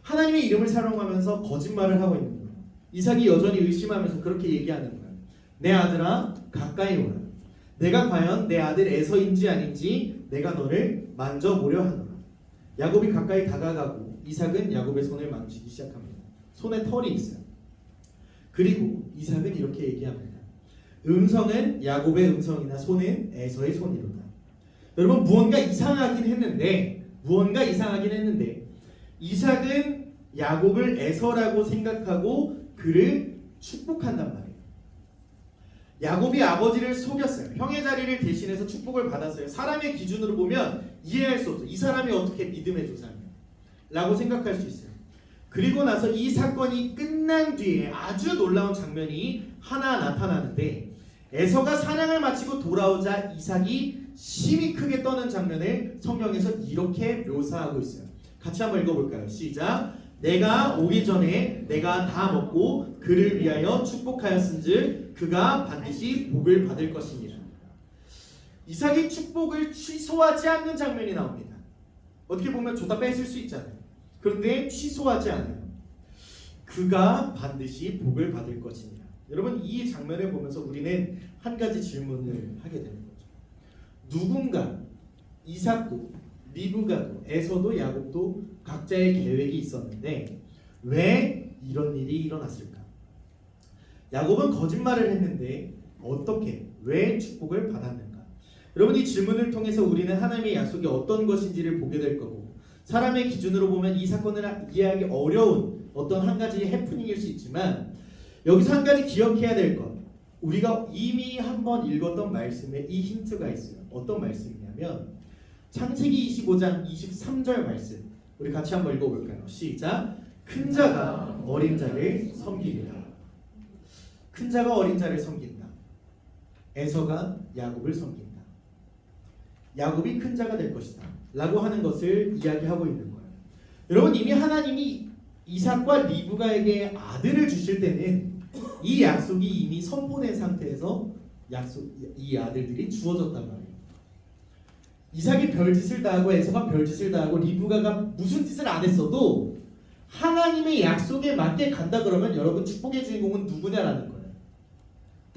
하나님의 이름을 사용하면서 거짓말을 하고 있는 거예요. 이삭이 여전히 의심하면서 그렇게 얘기하는 거예요. 내 아들아 가까이 오라. 내가 과연 내 아들 에서인지 아닌지 내가 너를 만져보려 하노라. 야곱이 가까이 다가가고 이삭은 야곱의 손을 만지기 시작합니다. 손에 털이 있어요. 그리고 이삭은 이렇게 얘기합니다. 음성은 야곱의 음성이나 손은 에서의 손이로다. 여러분 무언가 이상하긴 했는데 이삭은 야곱을 에서라고 생각하고 그를 축복한단 말이에요. 야곱이 아버지를 속였어요. 형의 자리를 대신해서 축복을 받았어요. 사람의 기준으로 보면 이해할 수 없어요. 이 사람이 어떻게 믿음의 조상이야 라고 생각할 수 있어요. 그리고 나서 이 사건이 끝난 뒤에 아주 놀라운 장면이 하나 나타나는데 에서가 사냥을 마치고 돌아오자 이삭이 심히 크게 떠는 장면을 성경에서 이렇게 묘사하고 있어요. 같이 한번 읽어볼까요? 시작. 내가 오기 전에 내가 다 먹고 그를 위하여 축복하였은즉 그가 반드시 복을 받을 것이니라. 이삭이 축복을 취소하지 않는 장면이 나옵니다. 어떻게 보면 줬다 뺏을 수 있잖아요. 그런데 취소하지 않아요. 그가 반드시 복을 받을 것이니라. 여러분 이 장면을 보면서 우리는 한 가지 질문을 하게 되는 거죠. 누군가 이삭도 리브가도 에서도 야곱도 각자의 계획이 있었는데 왜 이런 일이 일어났을까? 야곱은 거짓말을 했는데 어떻게 왜 축복을 받았는가? 여러분 이 질문을 통해서 우리는 하나님의 약속이 어떤 것인지를 보게 될 거고 사람의 기준으로 보면 이 사건을 이해하기 어려운 어떤 한 가지 해프닝일 수 있지만 여기서 한 가지 기억해야 될 것, 우리가 이미 한번 읽었던 말씀에 이 힌트가 있어요. 어떤 말씀이냐면 창세기 25장 23절 말씀, 우리 같이 한번 읽어볼까요? 시작. 큰 자가 어린 자를 섬기리라. 큰 자가 어린 자를 섬긴다. 에서가 야곱을 섬긴다. 야곱이 큰 자가 될 것이다 라고 하는 것을 이야기하고 있는 거예요. 여러분 이미 하나님이 이삭과 리브가에게 아들을 주실 때는 이 약속이 이미 선포된 상태에서 이 아들들이 주어졌단 말이에요. 이삭이 별짓을 다하고 에서가 별짓을 다하고 리브가가 무슨 짓을 안 했어도 하나님의 약속에 맞게 간다 그러면 여러분 축복의 주인공은 누구냐라는 거예요.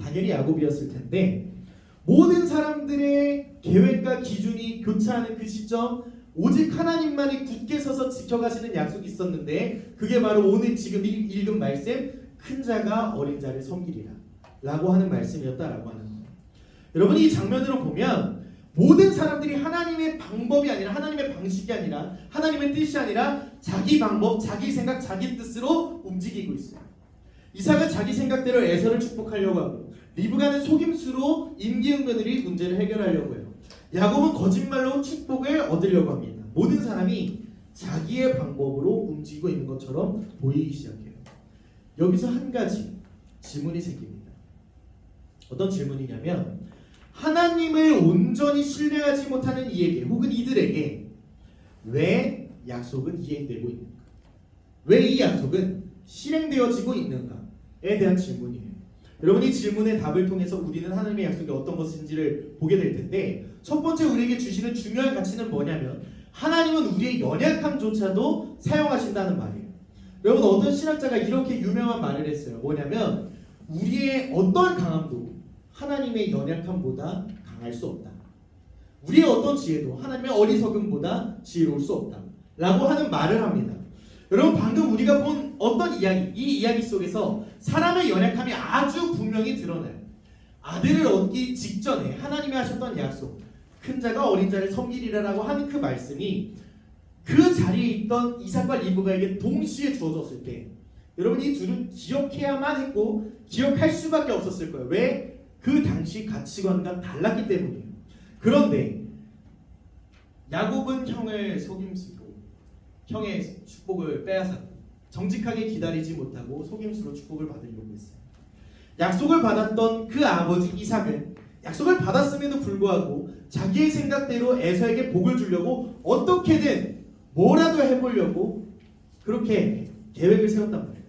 당연히 야곱이었을 텐데 모든 사람들의 계획과 기준이 교차하는 그 시점 오직 하나님만이 굳게 서서 지켜가시는 약속이 있었는데 그게 바로 오늘 지금 읽은 말씀 큰 자가 어린 자를 섬기리라 라고 하는 말씀이었다라고 하는 거예요. 여러분 이 장면으로 보면 모든 사람들이 하나님의 방법이 아니라 하나님의 방식이 아니라 하나님의 뜻이 아니라 자기 방법, 자기 생각, 자기 뜻으로 움직이고 있어요. 이삭은 자기 생각대로 에서를 축복하려고 하고 리브가는 속임수로 임기응변으로 문제를 해결하려고 해요. 야곱은 거짓말로 축복을 얻으려고 합니다. 모든 사람이 자기의 방법으로 움직이고 있는 것처럼 보이기 시작해요. 여기서 한 가지 질문이 생깁니다. 어떤 질문이냐면 하나님을 온전히 신뢰하지 못하는 이에게 혹은 이들에게 왜 약속은 이행되고 있는가? 왜 이 약속은 실행되어지고 있는가에 대한 질문이에요. 여러분 이 질문의 답을 통해서 우리는 하나님의 약속이 어떤 것인지를 보게 될 텐데 첫 번째 우리에게 주시는 중요한 가치는 뭐냐면 하나님은 우리의 연약함조차도 사용하신다는 말이에요. 여러분 어떤 신학자가 이렇게 유명한 말을 했어요. 뭐냐면 우리의 어떤 강함도 하나님의 연약함보다 강할 수 없다. 우리의 어떤 지혜도 하나님의 어리석음보다 지혜로울 수 없다 라고 하는 말을 합니다. 여러분 방금 우리가 본 어떤 이야기, 이 이야기 속에서 사람의 연약함이 아주 분명히 드러나요. 아들을 얻기 직전에 하나님이 하셨던 약속, 큰 자가 어린 자를 섬기리라라고 하는 그 말씀이 그 자리에 있던 이삭과 리브가에게 동시에 주어졌을 때 여러분 이 둘은 기억해야만 했고 기억할 수밖에 없었을 거예요. 왜? 그 당시 가치관과 달랐기 때문이에요. 그런데 야곱은 형을 속임수로 형의 축복을 빼앗았고 정직하게 기다리지 못하고 속임수로 축복을 받으려고 했어요. 약속을 받았던 그 아버지 이삭은 약속을 받았음에도 불구하고 자기의 생각대로 에서에게 복을 주려고 어떻게든 뭐라도 해보려고 그렇게 계획을 세웠단 말이에요.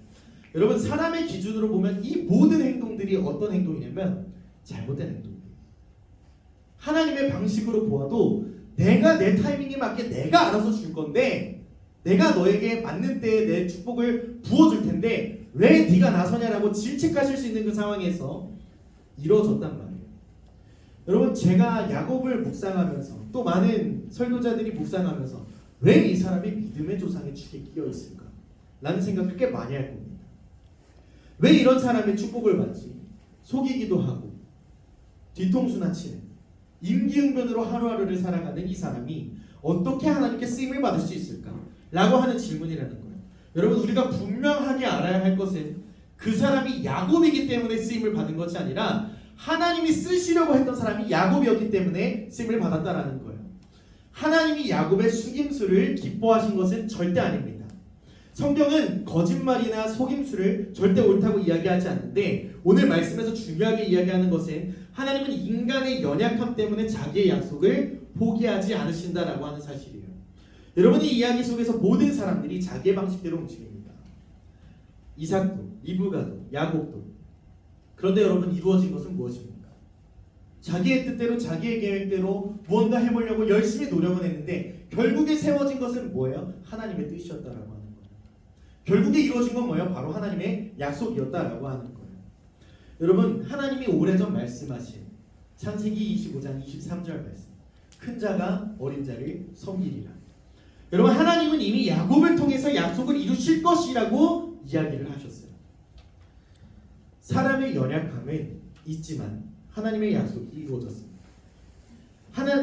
여러분 사람의 기준으로 보면 이 모든 행동들이 어떤 행동이냐면 잘못된 행동이에요. 하나님의 방식으로 보아도 내가 내 타이밍에 맞게 내가 알아서 줄 건데 내가 너에게 맞는 때에 내 축복을 부어줄 텐데 왜 네가 나서냐라고 질책하실 수 있는 그 상황에서 이루어졌단 말이에요. 여러분 제가 야곱을 묵상하면서 또 많은 설교자들이 묵상하면서 왜 이 사람이 믿음의 조상의 축에 끼어 있을까? 라는 생각을 꽤 많이 할 겁니다. 왜 이런 사람의 축복을 받지? 속이기도 하고 뒤통수나 치는 임기응변으로 하루하루를 살아가는 이 사람이 어떻게 하나님께 쓰임을 받을 수 있을까? 라고 하는 질문이라는 거예요. 여러분 우리가 분명하게 알아야 할 것은 그 사람이 야곱이기 때문에 쓰임을 받은 것이 아니라 하나님이 쓰시려고 했던 사람이 야곱이었기 때문에 쓰임을 받았다라는 거예요. 하나님이 야곱의 속임수를 기뻐하신 것은 절대 아닙니다. 성경은 거짓말이나 속임수를 절대 옳다고 이야기하지 않는데 오늘 말씀에서 중요하게 이야기하는 것은 하나님은 인간의 연약함 때문에 자기의 약속을 포기하지 않으신다라고 하는 사실이에요. 여러분 이 이야기 속에서 모든 사람들이 자기의 방식대로 움직입니다. 이삭도, 리브가도, 야곱도. 그런데 여러분 이루어진 것은 무엇입니까? 자기의 뜻대로 자기의 계획대로 무언가 해보려고 열심히 노력은 했는데 결국에 세워진 것은 뭐예요? 하나님의 뜻이었다라고 하는 거예요. 결국에 이루어진 건 뭐예요? 바로 하나님의 약속이었다라고 하는 거예요. 여러분 하나님이 오래전 말씀하신 창세기 25장 23절 말씀 큰 자가 어린 자를 섬기리라. 여러분 하나님은 이미 야곱을 통해서 약속을 이루실 것이라고 이야기를 하셨어요. 사람의 연약함은 있지만 하나님의 약속이 이루어졌습니다.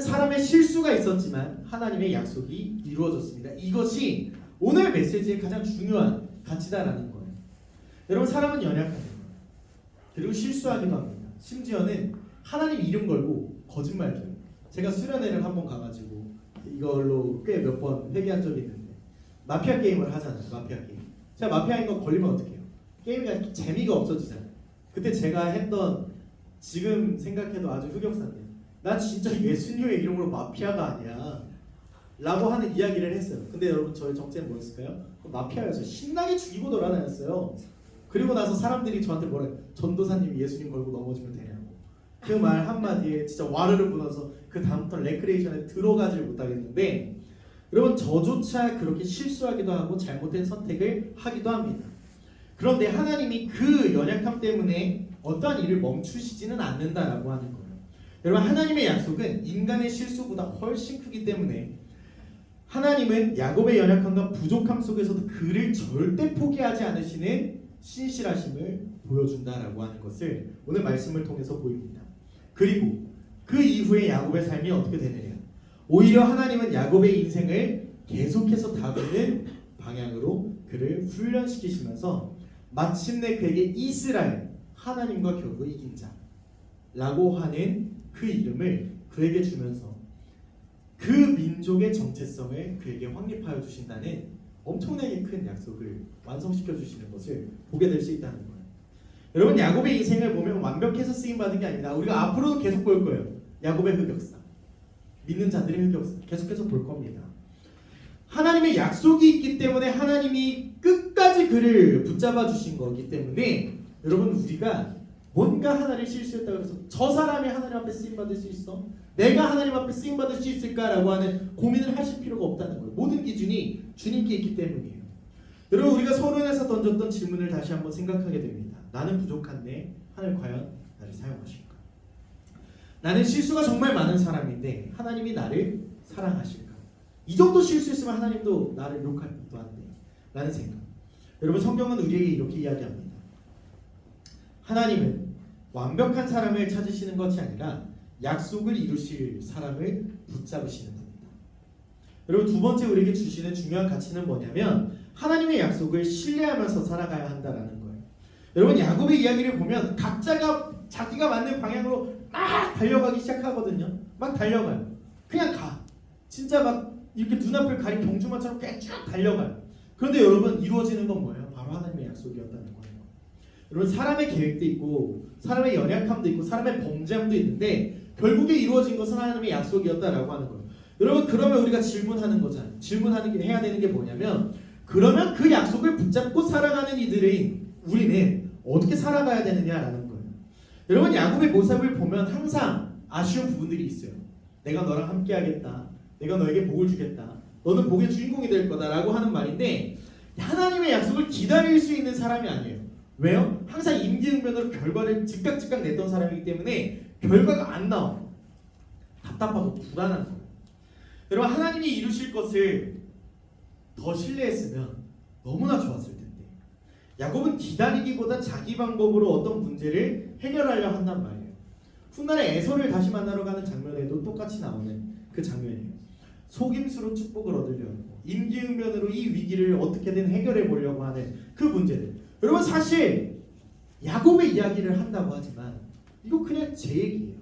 사람의 실수가 있었지만 하나님의 약속이 이루어졌습니다. 이것이 오늘 메시지의 가장 중요한 가치다라는 거예요. 여러분 사람은 연약합니다. 그리고 실수하기도 합니다. 심지어는 하나님 이름 걸고 거짓말도 해요. 제가 수련회를 한번 가가지고 이걸로 꽤 몇 번 회개한 적이 있는데 마피아 게임을 하잖아요. 마피아 게임. 제가 마피아인 거 걸리면 어떻게 해요? 게임이 재미가 없어지잖아요. 그때 제가 했던 지금 생각해도 아주 흑역사인데 난 진짜 예수님의 이름으로 마피아가 아니야 라고 하는 이야기를 했어요. 근데 여러분 저의 정체는 뭐였을까요? 마피아였어요. 신나게 죽이고 돌아다녔어요. 그리고 나서 사람들이 저한테 뭐래? 전도사님이 예수님 걸고 넘어지면 되냐고. 그 말 한마디에 진짜 와르르 불어서 그 다음부터 레크레이션에 들어가질 못하겠는데 여러분 저조차 그렇게 실수하기도 하고 잘못된 선택을 하기도 합니다. 그런데 하나님이 그 연약함 때문에 어떠한 일을 멈추시지는 않는다라고 하는 거예요. 여러분, 하나님의 약속은 인간의 실수보다 훨씬 크기 때문에 하나님은 야곱의 연약함과 부족함 속에서도 그를 절대 포기하지 않으시는 신실하심을 보여준다라고 하는 것을 오늘 말씀을 통해서 보입니다. 그리고 그 이후에 야곱의 삶이 어떻게 되느냐? 오히려 하나님은 야곱의 인생을 계속해서 다루는 방향으로 그를 훈련시키시면서 마침내 그에게 이스라엘, 하나님과 겨루 이긴 자라고 하는 그 이름을 그에게 주면서 그 민족의 정체성을 그에게 확립하여 주신다는 엄청나게 큰 약속을 완성시켜 주시는 것을 보게 될 수 있다는 거예요. 여러분, 야곱의 인생을 보면 완벽해서 쓰임 받은 게 아닙니다. 우리가 앞으로도 계속 볼 거예요. 야곱의 흑역사, 믿는 자들의 흑역사 계속해서 볼 겁니다. 하나님의 약속이 있기 때문에 하나님이 끝까지 그를 붙잡아 주신 거기 때문에 여러분, 우리가 뭔가 하나를 실수했다고 해서 저 사람이 하나님 앞에 쓰임 받을 수 있어? 내가 하나님 앞에 쓰임 받을 수 있을까라고 하는 고민을 하실 필요가 없다는 거예요. 모든 기준이 주님께 있기 때문이에요. 여러분, 우리가 서론에서 던졌던 질문을 다시 한번 생각하게 됩니다. 나는 부족한데 하나님 과연 나를 사용하실까? 나는 실수가 정말 많은 사람인데 하나님이 나를 사랑하실까? 이 정도 실수했으면 하나님도 나를 욕할 것도 한데 라는 생각. 여러분, 성경은 우리에게 이렇게 이야기합니다. 하나님은 완벽한 사람을 찾으시는 것이 아니라 약속을 이루실 사람을 붙잡으시는 겁니다. 여러분, 두 번째 우리에게 주시는 중요한 가치는 뭐냐면 하나님의 약속을 신뢰하면서 살아가야 한다라는 거예요. 여러분, 야곱의 이야기를 보면 각자가 자기가 맞는 방향으로 막 달려가기 시작하거든요. 막 달려가요. 그냥 가. 진짜 막 이렇게 눈앞을 가린 경주마처럼 그냥 쭉 달려가요. 그런데 여러분, 이루어지는 건 뭐예요? 바로 하나님의 약속이었다는 거예요. 여러분, 사람의 계획도 있고 사람의 연약함도 있고 사람의 범죄함도 있는데 결국에 이루어진 것은 하나님의 약속이었다라고 하는 거예요. 여러분, 그러면 우리가 질문하는 거잖아요. 질문하는 게 해야 되는 게 뭐냐면 그러면 그 약속을 붙잡고 살아가는 이들인 우리는 어떻게 살아가야 되느냐라는 거예요. 여러분, 야곱의 모습을 보면 항상 아쉬운 부분들이 있어요. 내가 너랑 함께 하겠다. 내가 너에게 복을 주겠다. 너는 복의 주인공이 될 거다라고 하는 말인데 하나님의 약속을 기다릴 수 있는 사람이 아니에요. 왜요? 항상 임기응변으로 결과를 즉각 냈던 사람이기 때문에 결과가 안 나와. 답답하고 불안한 거예요. 여러분, 하나님이 이루실 것을 더 신뢰했으면 너무나 좋았을 텐데 야곱은 기다리기보다 자기 방법으로 어떤 문제를 해결하려 한단 말이에요. 훗날에 에서를 다시 만나러 가는 장면에도 똑같이 나오는 그 장면이에요. 속임수로 축복을 얻으려고 임기응변으로 이 위기를 어떻게든 해결해 보려고 하는 그 문제들. 여러분, 사실 야곱의 이야기를 한다고 하지만 이거 그냥 제 얘기예요.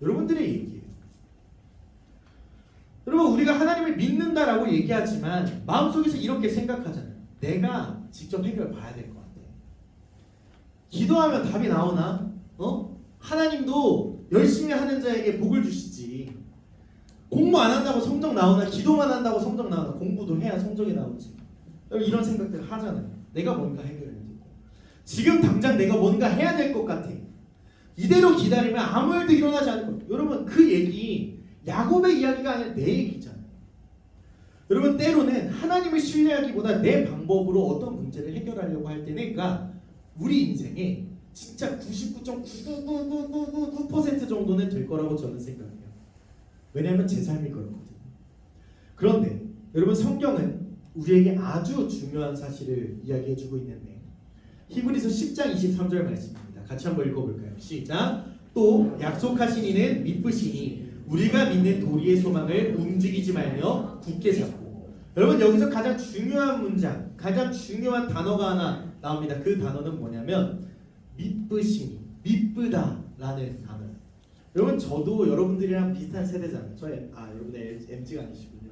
여러분들의 얘기예요. 여러분, 우리가 하나님을 믿는다라고 얘기하지만 마음속에서 이렇게 생각하잖아요. 내가 직접 해결 봐야 될 것 같아. 기도하면 답이 나오나? 하나님도 열심히 하는 자에게 복을 주시지. 공부 안 한다고 성적 나오나? 기도만 한다고 성적 나오나? 공부도 해야 성적이 나오지. 여러분, 이런 생각들 하잖아요. 내가 뭔가 해결해야 되고 지금 당장 내가 뭔가 해야 될 것 같아. 이대로 기다리면 아무 일도 일어나지 않을 거예요. 여러분, 그 얘기 야곱의 이야기가 아니라 내 얘기잖아요. 여러분, 때로는 하나님을 신뢰하기보다 내 방법으로 어떤 문제를 해결하려고 할 때는 그러니까 우리 인생에 진짜 99.99999% 정도는 될 거라고 저는 생각해요. 왜냐하면 제 삶이 그렇거든요. 그런데 여러분, 성경은 우리에게 아주 중요한 사실을 이야기해주고 있는데 히브리서 10장 23절 말씀입니다. 같이 한번 읽어볼까요? 시작. 또 약속하신 이는 믿으시니 우리가 믿는 도리의 소망을 움직이지 말며 굳게 잡고. 여러분, 여기서 가장 중요한 문장, 가장 중요한 단어가 하나 나옵니다. 그 단어는 뭐냐면 믿으시니, 믿으다라는 단어예요. 여러분, 저도 여러분들이랑 비슷한 세대잖아요. 여러분들 MZ가 아니시군요.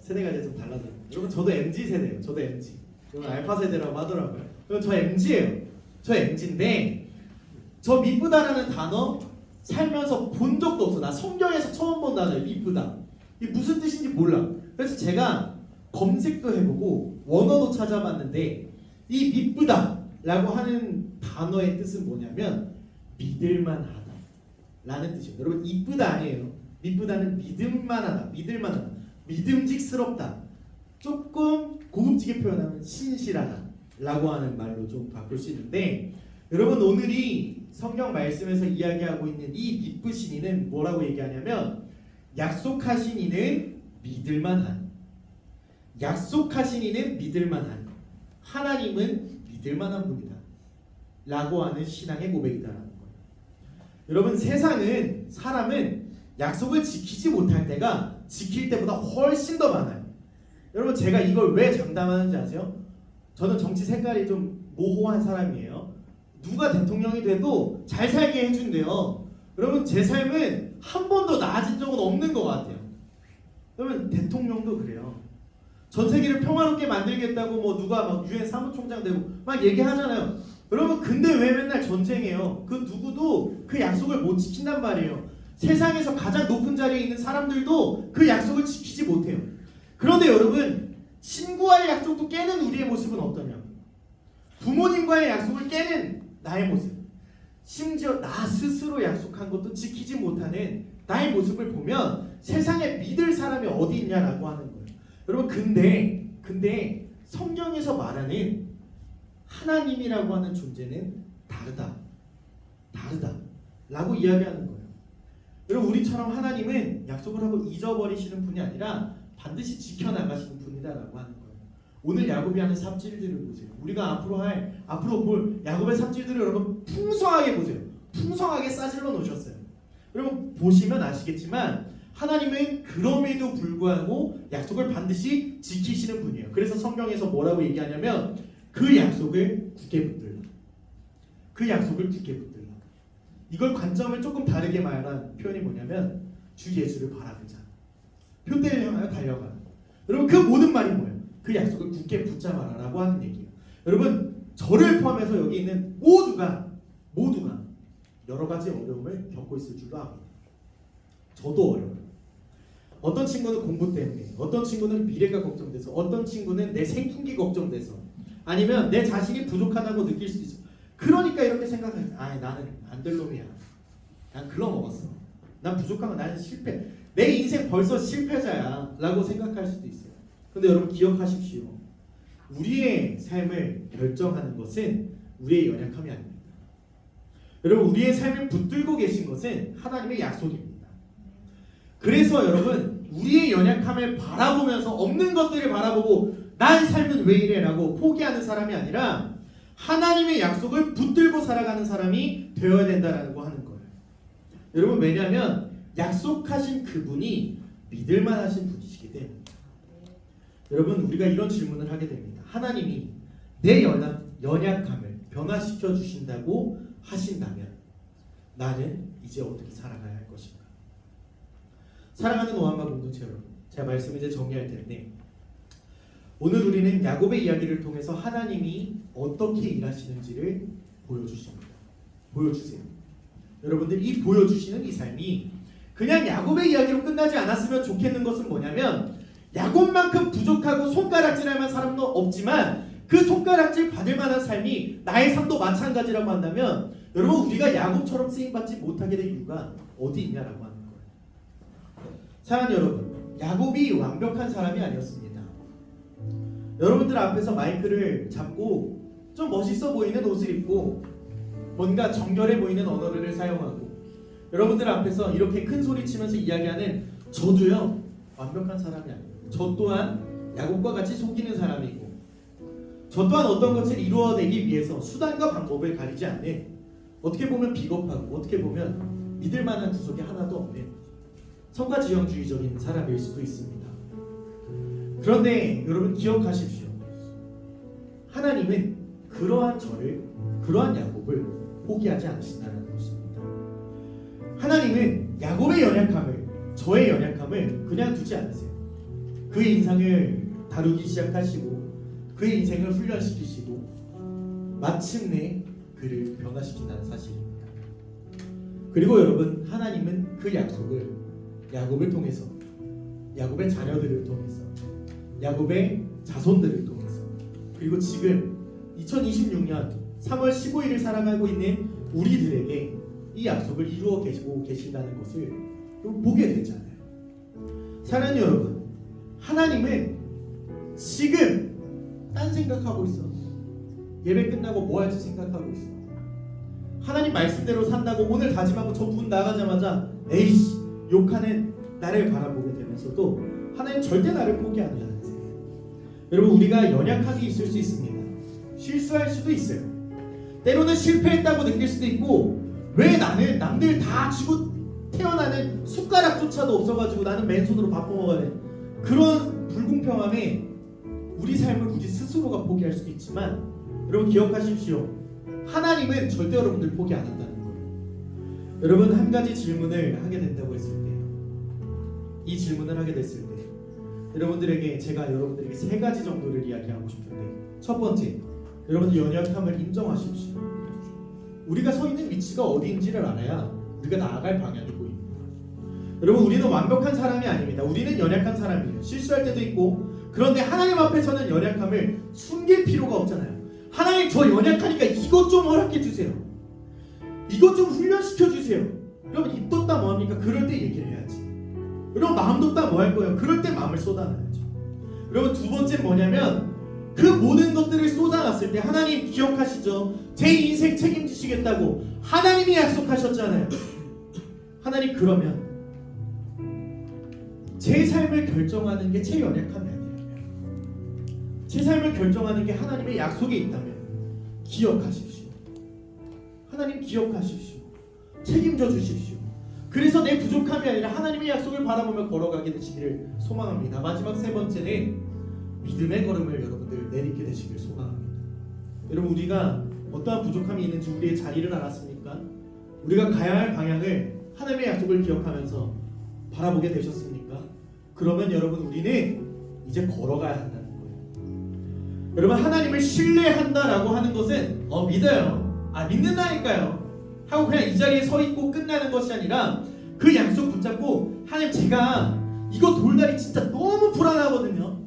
세대가 이제 좀 달라져요. 여러분, 저도 MZ 세대예요. 저도 MZ. 여러분, 알파 세대라고 하더라고요. 여러분, 저 MZ예요. 저 MZ인데 저 믿으다라는 단어 살면서 본 적도 없어. 나 성경에서 처음 본 단어예요. 믿으다. 이게 무슨 뜻인지 몰라. 그래서 제가 검색도 해보고 원어도 찾아봤는데 이 믿으다라고 하는 단어의 뜻은 뭐냐면 믿을만하다 라는 뜻이에요. 여러분, 이쁘다 아니에요. 믿으다는 믿음만하다, 믿을만하다, 믿음직스럽다. 조금 고급지게 표현하면 신실하다 라고 하는 말로 좀 바꿀 수 있는데 여러분 오늘이 성경 말씀에서 이야기하고 있는 이 미쁘신 이는 뭐라고 얘기하냐면 약속하신 이는 믿을만한, 약속하신 이는 믿을만한, 하나님은 믿을만한 분이다 라고 하는 신앙의 고백이다라는 거예요. 여러분 세상은, 사람은 약속을 지키지 못할 때가 지킬 때보다 훨씬 더 많아요. 여러분 제가 이걸 왜 장담하는지 아세요? 저는 정치 색깔이 좀 모호한 사람이에요. 누가 대통령이 돼도 잘 살게 해준대요. 여러분 제 삶은 한 번도 나아진 적은 없는 것 같아요. 여러분 대통령도 그래요. 전 세계를 평화롭게 만들겠다고 뭐 누가 막 유엔 사무총장 되고 막 얘기하잖아요. 여러분 근데 왜 맨날 전쟁해요? 그 누구도 그 약속을 못 지킨단 말이에요. 세상에서 가장 높은 자리에 있는 사람들도 그 약속을 지키지 못해요. 그런데 여러분 친구와의 약속도 깨는 우리의 모습은 어떠냐? 부모님과의 약속을 깨는 나의 모습, 심지어 나 스스로 약속한 것도 지키지 못하는 나의 모습을 보면 세상에 믿을 사람이 어디 있냐라고 하는 거예요. 여러분 근데 성경에서 말하는 하나님이라고 하는 존재는 다르다 라고 이야기하는 거예요. 여러분 우리처럼 하나님은 약속을 하고 잊어버리시는 분이 아니라 반드시 지켜나가시는 분이다라고 하는 거예요. 오늘 야곱이 하는 삽질들을 보세요. 우리가 앞으로 볼 야곱의 삽질들을 여러분 풍성하게 보세요. 풍성하게 싸질러 놓으셨어요. 여러분 보시면 아시겠지만 하나님은 그럼에도 불구하고 약속을 반드시 지키시는 분이에요. 그래서 성경에서 뭐라고 얘기하냐면 그 약속을 굳게 붙들라. 그 약속을 굳게 붙들라. 이걸 관점을 조금 다르게 말한 표현이 뭐냐면 주 예수를 바라보자. 표대를 향하여 달려가라. 여러분 그 모든 말이 뭐예요? 그 약속을 굳게 붙잡아라 라고 하는 얘기예요. 여러분 저를 포함해서 여기 있는 모두가 여러 가지 어려움을 겪고 있을 줄도 압니다. 저도 어려워요. 어떤 친구는 공부 때문에, 어떤 친구는 미래가 걱정돼서, 어떤 친구는 내 생존기 걱정돼서, 아니면 내 자신이 부족하다고 느낄 수도 있어. 그러니까 이렇게 생각해. 나는 안 될 놈이야. 난 글러먹었어. 난 부족하면 나는 실패. 내 인생 벌써 실패자야 라고 생각할 수도 있어요. 근데 여러분 기억하십시오. 우리의 삶을 결정하는 것은 우리의 연약함이 아닙니다. 여러분 우리의 삶을 붙들고 계신 것은 하나님의 약속입니다. 그래서 여러분 우리의 연약함을 바라보면서 없는 것들을 바라보고 나의 삶은 왜 이래 라고 포기하는 사람이 아니라 하나님의 약속을 붙들고 살아가는 사람이 되어야 된다라고 하는 거예요. 여러분 왜냐하면 약속하신 그분이 믿을만하신 분이시기 때문입니다. 여러분 우리가 이런 질문을 하게 됩니다. 하나님이 내 연약함을 변화시켜 주신다고 하신다면 나는 이제 어떻게 살아가야 할 것인가? 사랑하는 오한마 공동체 여러분, 제가 말씀을 이제 정리할 텐데 오늘 우리는 야곱의 이야기를 통해서 하나님이 어떻게 일하시는지를 보여주십니다. 보여주세요. 여러분들 이 보여주시는 이 삶이 그냥 야곱의 이야기로 끝나지 않았으면 좋겠는 것은 뭐냐면 야곱만큼 부족하고 손가락질할 만한 사람도 없지만 그 손가락질 받을 만한 삶이 나의 삶도 마찬가지라고 한다면 여러분 우리가 야곱처럼 쓰임받지 못하게 될 이유가 어디 있냐라고 하는 거예요. 사랑하는 여러분, 야곱이 완벽한 사람이 아니었습니다. 여러분들 앞에서 마이크를 잡고 좀 멋있어 보이는 옷을 입고 뭔가 정결해 보이는 언어를 사용하고 여러분들 앞에서 이렇게 큰 소리 치면서 이야기하는 저도요 완벽한 사람이 아니에요. 저 또한 야곱과 같이 속이는 사람이고 저 또한 어떤 것을 이루어내기 위해서 수단과 방법을 가리지 않는 어떻게 보면 비겁하고 어떻게 보면 믿을 만한 구석이 하나도 없는 성과지향주의적인 사람일 수도 있습니다. 그런데 여러분 기억하십시오. 하나님은 그러한 저를, 그러한 야곱을 포기하지 않으신다는 것입니다. 하나님은 야곱의 연약함을, 저의 연약함을 그냥 두지 않으세요. 그의 인생을 다루기 시작하시고 그의 인생을 훈련시키시고 마침내 그를 변화시킨다는 사실입니다. 그리고 여러분 하나님은 그 약속을 야곱을 통해서, 야곱의 자녀들을 통해서, 야곱의 자손들을 통해서, 그리고 지금 2026년 3월 15일을 살아가고 있는 우리들에게 이 약속을 이루어 계시고 계신다는 것을 보게 되잖아요. 사랑하는 여러분, 하나님은 지금 딴 생각하고 있어. 예배 끝나고 뭐 할지 생각하고 있어. 하나님 말씀대로 산다고 오늘 다짐하고 저 문 나가자마자 에이씨 욕하는 나를 바라보게 되면서도 하나님 절대 나를 포기 안 한다는 거예요. 여러분, 우리가 연약하게 있을 수 있습니다. 실수할 수도 있어요. 때로는 실패했다고 느낄 수도 있고, 왜 나는 남들 다 쥐고 태어나는 숟가락조차도 없어가지고 나는 맨손으로 밥 먹어야 돼. 그런 불공평함에 우리 삶을 우리 스스로가 포기할 수도 있지만, 여러분 기억하십시오. 하나님은 절대 여러분들 포기 안 한다는 거예요. 여러분, 한 가지 질문을 하게 된다고 했을 때, 이 질문을 하게 됐을 때 여러분들에게 제가 여러분들에게 세 가지 정도를 이야기하고 싶은데, 첫 번째, 여러분들 연약함을 인정하십시오. 우리가 서 있는 위치가 어디인지를 알아야 우리가 나아갈 방향이 보입니다. 여러분, 우리는 완벽한 사람이 아닙니다. 우리는 연약한 사람이에요. 실수할 때도 있고. 그런데 하나님 앞에서는 연약함을 숨길 필요가 없잖아요. 하나님, 저 연약하니까 이것 좀 허락해 주세요. 이것 좀 훈련시켜 주세요. 여러분, 입 뒀다 뭐합니까? 그럴 때 얘기를 해야지. 여러분, 마음 뒀다 뭐 할 거예요? 그럴 때 마음을 쏟아내야죠. 여러분, 두 번째 뭐냐면, 그 모든 것들을 쏟아놨을 때 하나님 기억하시죠? 제 인생 책임지시겠다고 하나님이 약속하셨잖아요. 하나님, 그러면 제 삶을 결정하는 게 제 연약함이 아니라면, 제 삶을 결정하는 게 하나님의 약속에 있다면 기억하십시오. 하나님, 기억하십시오. 책임져 주십시오. 그래서 내 부족함이 아니라 하나님의 약속을 바라보며 걸어가게 되시기를 소망합니다. 마지막 세 번째는 믿음의 걸음을 여러분들 내딛게 되시길 소망합니다. 여러분, 우리가 어떠한 부족함이 있는지 우리의 자리를 알았습니까? 우리가 가야 할 방향을 하나님의 약속을 기억하면서 바라보게 되셨습니까? 그러면 여러분, 우리는 이제 걸어가야 한다는 거예요. 여러분, 하나님을 신뢰한다라고 하는 것은 믿어요. 믿는다니까요. 하고 그냥 이 자리에 서 있고 끝나는 것이 아니라 그 약속 붙잡고, 하나님, 제가 이거 돌다리 진짜 너무 불안하거든요.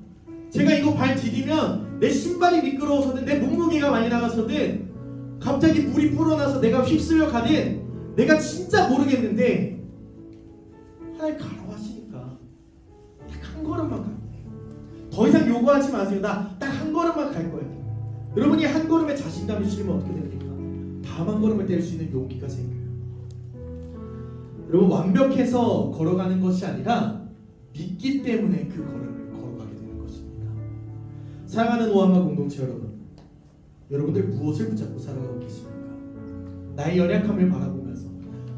제가 이거 발 디디면 내 신발이 미끄러워서든 내 몸무게가 많이 나가서든 갑자기 물이 불어나서 내가 휩쓸려 가든 내가 진짜 모르겠는데 하나님 가라고 하시니까 딱 한 걸음만 가요. 더 이상 요구하지 마세요. 나 딱 한 걸음만 갈 거예요. 여러분이 한 걸음에 자신감이 실리면 어떻게 됩니까? 다음 한 걸음을 뗄 수 있는 용기가 생겨요. 여러분, 완벽해서 걸어가는 것이 아니라 믿기 때문에 그 걸음을 걸어가게 되는 것입니다. 사랑하는 오한마 공동체 여러분, 여러분들 무엇을 붙잡고 살아가고 계십니까? 나의 연약함을 바라보면서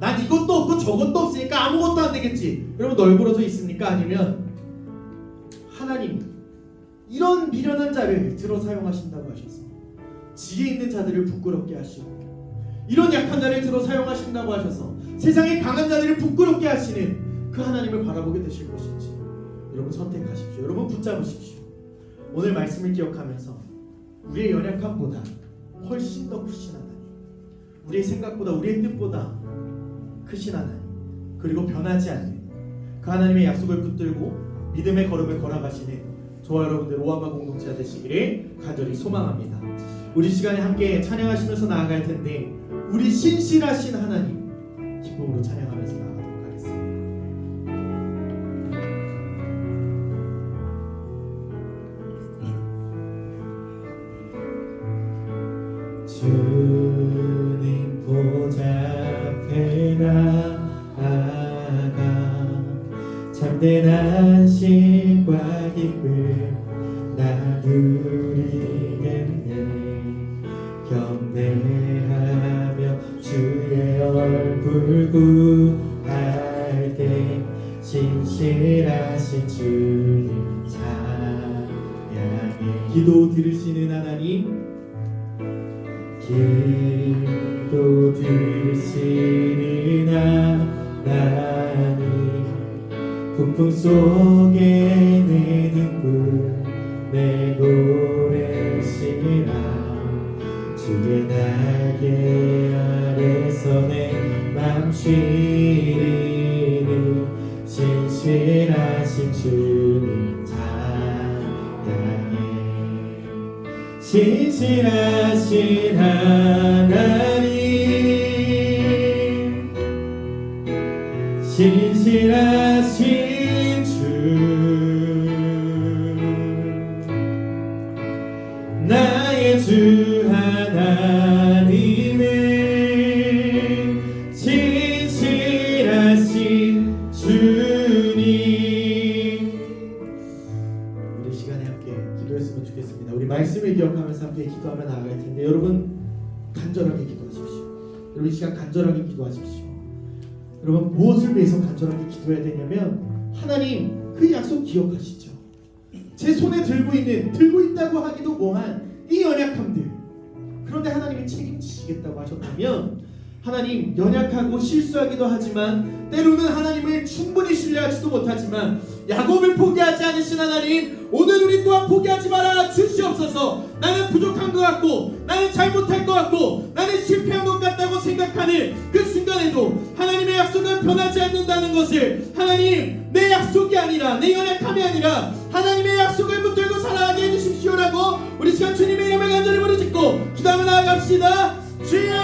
난 이것도 없고 저것도 없으니까 아무것도 안 되겠지, 여러분 널브러져 있습니까? 아니면 하나님 이런 미련한 자를 들어 사용하신다고 하셔서 지혜 있는 자들을 부끄럽게 하시고, 이런 약한 자를 들어 사용하신다고 하셔서 세상의 강한 자들을 부끄럽게 하시는 그 하나님을 바라보게 되실 것인지 여러분 선택하십시오. 여러분 붙잡으십시오. 오늘 말씀을 기억하면서 우리의 연약함보다 훨씬 더 크신 하나님, 우리의 생각보다 우리의 뜻보다 크신 하나님, 그리고 변하지 않는 그 하나님의 약속을 붙들고 믿음의 걸음을 걸어가시는 저와 여러분들 오한마 공동체가 되시기를 간절히 소망합니다. 우리 시간에 함께 찬양하시면서 나아갈 텐데, 우리 신실하신 하나님 기쁨으로 찬양하면서 나아가도록 하겠습니다. 주님 보좌 앞에 나아가 참된 안식과 기쁨 나누리겠네. 경배하며 주의 얼굴 구할 때 신실하신 주님 찬양해. 기도 들으시는 하나님, 기도 들으시는 하나님, 북풍 속에 내 눈물 내 노래시라. 주의 날개 아래서 내 맘 쉬리니 신실하신 주님 찬양해. 신실하신 하나님, 신실하신 주, 나의 주 하나님을 기억하면서 함께 기도하며 나아갈 텐데 여러분 간절하게 기도하십시오. 여러분 이 시간 간절하게 기도하십시오. 여러분 무엇을 위해서 간절하게 기도해야 되냐면 하나님 그 약속 기억하시죠. 제 손에 들고 있다고 하기도 뭐한 이 연약함들, 그런데 하나님이 책임지시겠다고 하셨다면 하나님 연약하고 실수하기도 하지만 때로는 하나님을 충분히 신뢰하지도 못하지만 야곱을 포기하지 않으신 하나님, 오늘 우리 또한 포기하지 말아 주시옵소서. 나는 부족한 것 같고 나는 잘못할 것 같고 나는 실패한 것 같다고 생각하는 그 순간에도 하나님의 약속은 변하지 않는다는 것을, 하나님 내 약속이 아니라 내 연약함이 아니라 하나님의 약속을 붙들고 살아가게 해주십시오라고 우리 시간 주님의 이름을 간절히 부르짖고 기도하며 나아갑시다. 주여!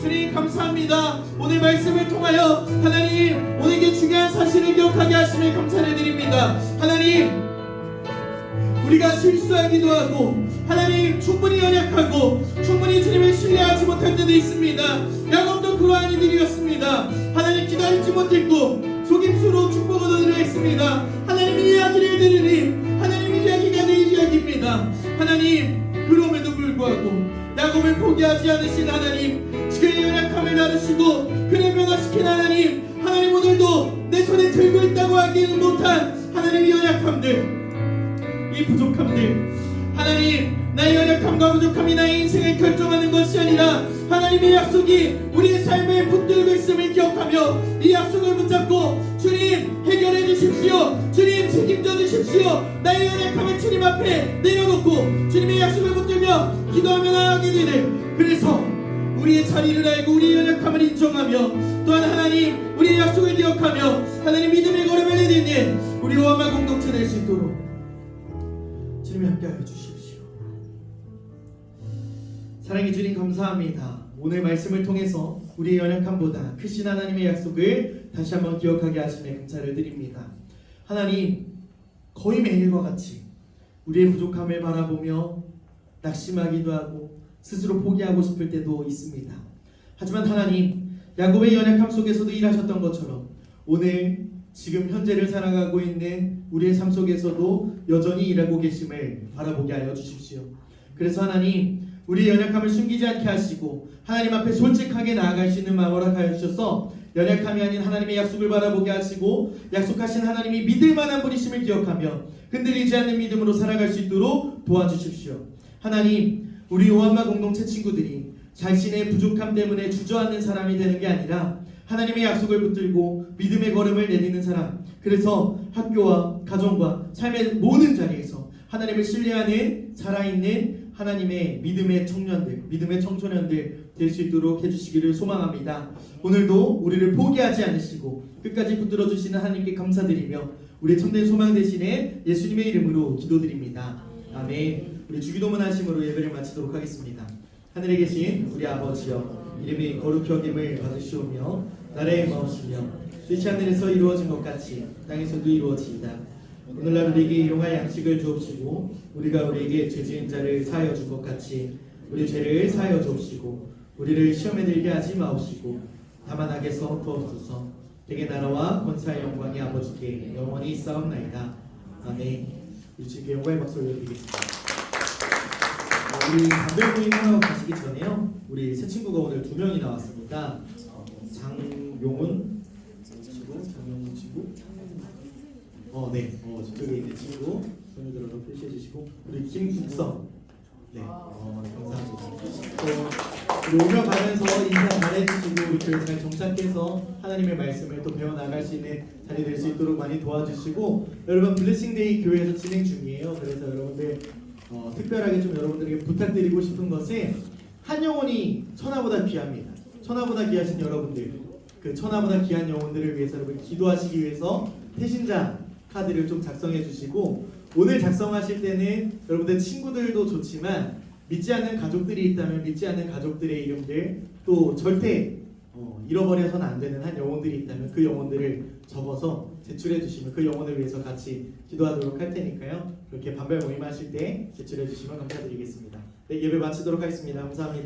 주님 감사합니다. 오늘 말씀을 통하여 하나님 오늘의 중요한 사실을 기억하게 하심에 감사를 드립니다. 하나님 우리가 실수하기도 하고 하나님 충분히 연약하고 충분히 주님을 신뢰하지 못할 때도 있습니다. 야곱도 그러한 이들이었습니다. 하나님 기다리지 못했고 속임수로 축복을 얻으려 했습니다. 하나님 이야기를 들으니 하나님 이야기가 내 이야기입니다. 하나님 그럼에도 불구하고 야곱을 포기하지 않으신 하나님, 그의 연약함을 나르시고 그를 변화시킨 하나님, 하나님 오늘도 내 손에 들고 있다고 하기는 못한 하나님의 연약함들, 이 부족함들, 하나님 나의 연약함과 부족함이 나의 인생을 결정하는 것이 아니라 하나님의 약속이 우리의 삶을 붙들고 있음을 기억하며 이 약속을 붙잡고 주님 해결해 주십시오. 주님 책임져 주십시오. 나의 연약함을 주님 앞에 내려놓고 주님의 약속을 붙들며 기도하며 나아가게 되는, 그래서 우리의 자리를 알고 우리의 연약함을 인정하며 또한 하나님 우리의 약속을 기억하며 하나님 믿음의 걸음을 내딛는 우리 오한마 공동체 될 수 있도록 주님이 함께하여 주십시오. 사랑의 주님 감사합니다. 오늘 말씀을 통해서 우리의 연약함보다 크신 하나님의 약속을 다시 한번 기억하게 하심에 감사를 드립니다. 하나님 거의 매일과 같이 우리의 부족함을 바라보며 낙심하기도 하고 스스로 포기하고 싶을 때도 있습니다. 하지만 하나님 야곱의 연약함 속에서도 일하셨던 것처럼 오늘 지금 현재를 살아가고 있는 우리의 삶 속에서도 여전히 일하고 계심을 바라보게 하여 주십시오. 그래서 하나님 우리의 연약함을 숨기지 않게 하시고 하나님 앞에 솔직하게 나아갈 수 있는 마음 허락하여 주셔서 연약함이 아닌 하나님의 약속을 바라보게 하시고 약속하신 하나님이 믿을 만한 분이심을 기억하며 흔들리지 않는 믿음으로 살아갈 수 있도록 도와주십시오. 하나님 우리 오한마 공동체 친구들이 자신의 부족함 때문에 주저앉는 사람이 되는 게 아니라 하나님의 약속을 붙들고 믿음의 걸음을 내딛는 사람, 그래서 학교와 가정과 삶의 모든 자리에서 하나님을 신뢰하는 살아있는 하나님의 믿음의 청년들, 믿음의 청소년들 될 수 있도록 해주시기를 소망합니다. 오늘도 우리를 포기하지 않으시고 끝까지 붙들어 주시는 하나님께 감사드리며 우리 참된 소망 되시는 예수님의 이름으로 기도드립니다. 아멘. 우리 주기도문 하심으로 예배를 마치도록 하겠습니다. 하늘에 계신 우리 아버지여, 이름이 거룩히 여김을 받으시오며 나라의 마옵시며 뜻이 하늘에서 이루어진 것 같이 땅에서도 이루어지이다. 오늘날 우리에게 일용할 양식을 주옵시고 우리가 우리에게 죄 지은 자를 사하여 준 것 같이 우리 죄를 사하여 주옵시고 우리를 시험에 들게 하지 마옵시고 다만 악에서 구하옵소서. 대개 나라와 권세와 영광이 아버지께 영원히 있사옵나이다. 아멘. 주님께 영광의 박수 올려드리겠습니다. 우리 담배 모임 하러 가시기 전에요, 우리 새 친구가 오늘 2명이 나왔습니다. 장용훈 친구, 저쪽에 있는 친구 손을 들어서 표시해 주시고, 우리 김국성, 감사합니다. 또 오며 가면서 인사 잘해주시고 우리 교회 잘 정착해서 하나님의 말씀을 또 배워나갈 수 있는 자리 될 수 있도록 많이 도와주시고, 여러분 블레싱데이 교회에서 진행 중이에요. 그래서 여러분들 특별하게 좀 여러분들에게 부탁드리고 싶은 것은 한 영혼이 천하보다 귀합니다. 천하보다 귀하신 여러분들, 그 천하보다 귀한 영혼들을 위해서 여러분 기도하시기 위해서 태신자 카드를 좀 작성해 주시고, 오늘 작성하실 때는 여러분들 친구들도 좋지만 믿지 않는 가족들이 있다면 믿지 않는 가족들의 이름들, 또 절대 잃어버려서는 안 되는 한 영혼들이 있다면 그 영혼들을 적어서 제출해 주시면 그 영혼을 위해서 같이 기도하도록 할 테니까요. 그렇게 반발 모임 하실 때 제출해 주시면 감사드리겠습니다. 네, 예배 마치도록 하겠습니다. 감사합니다.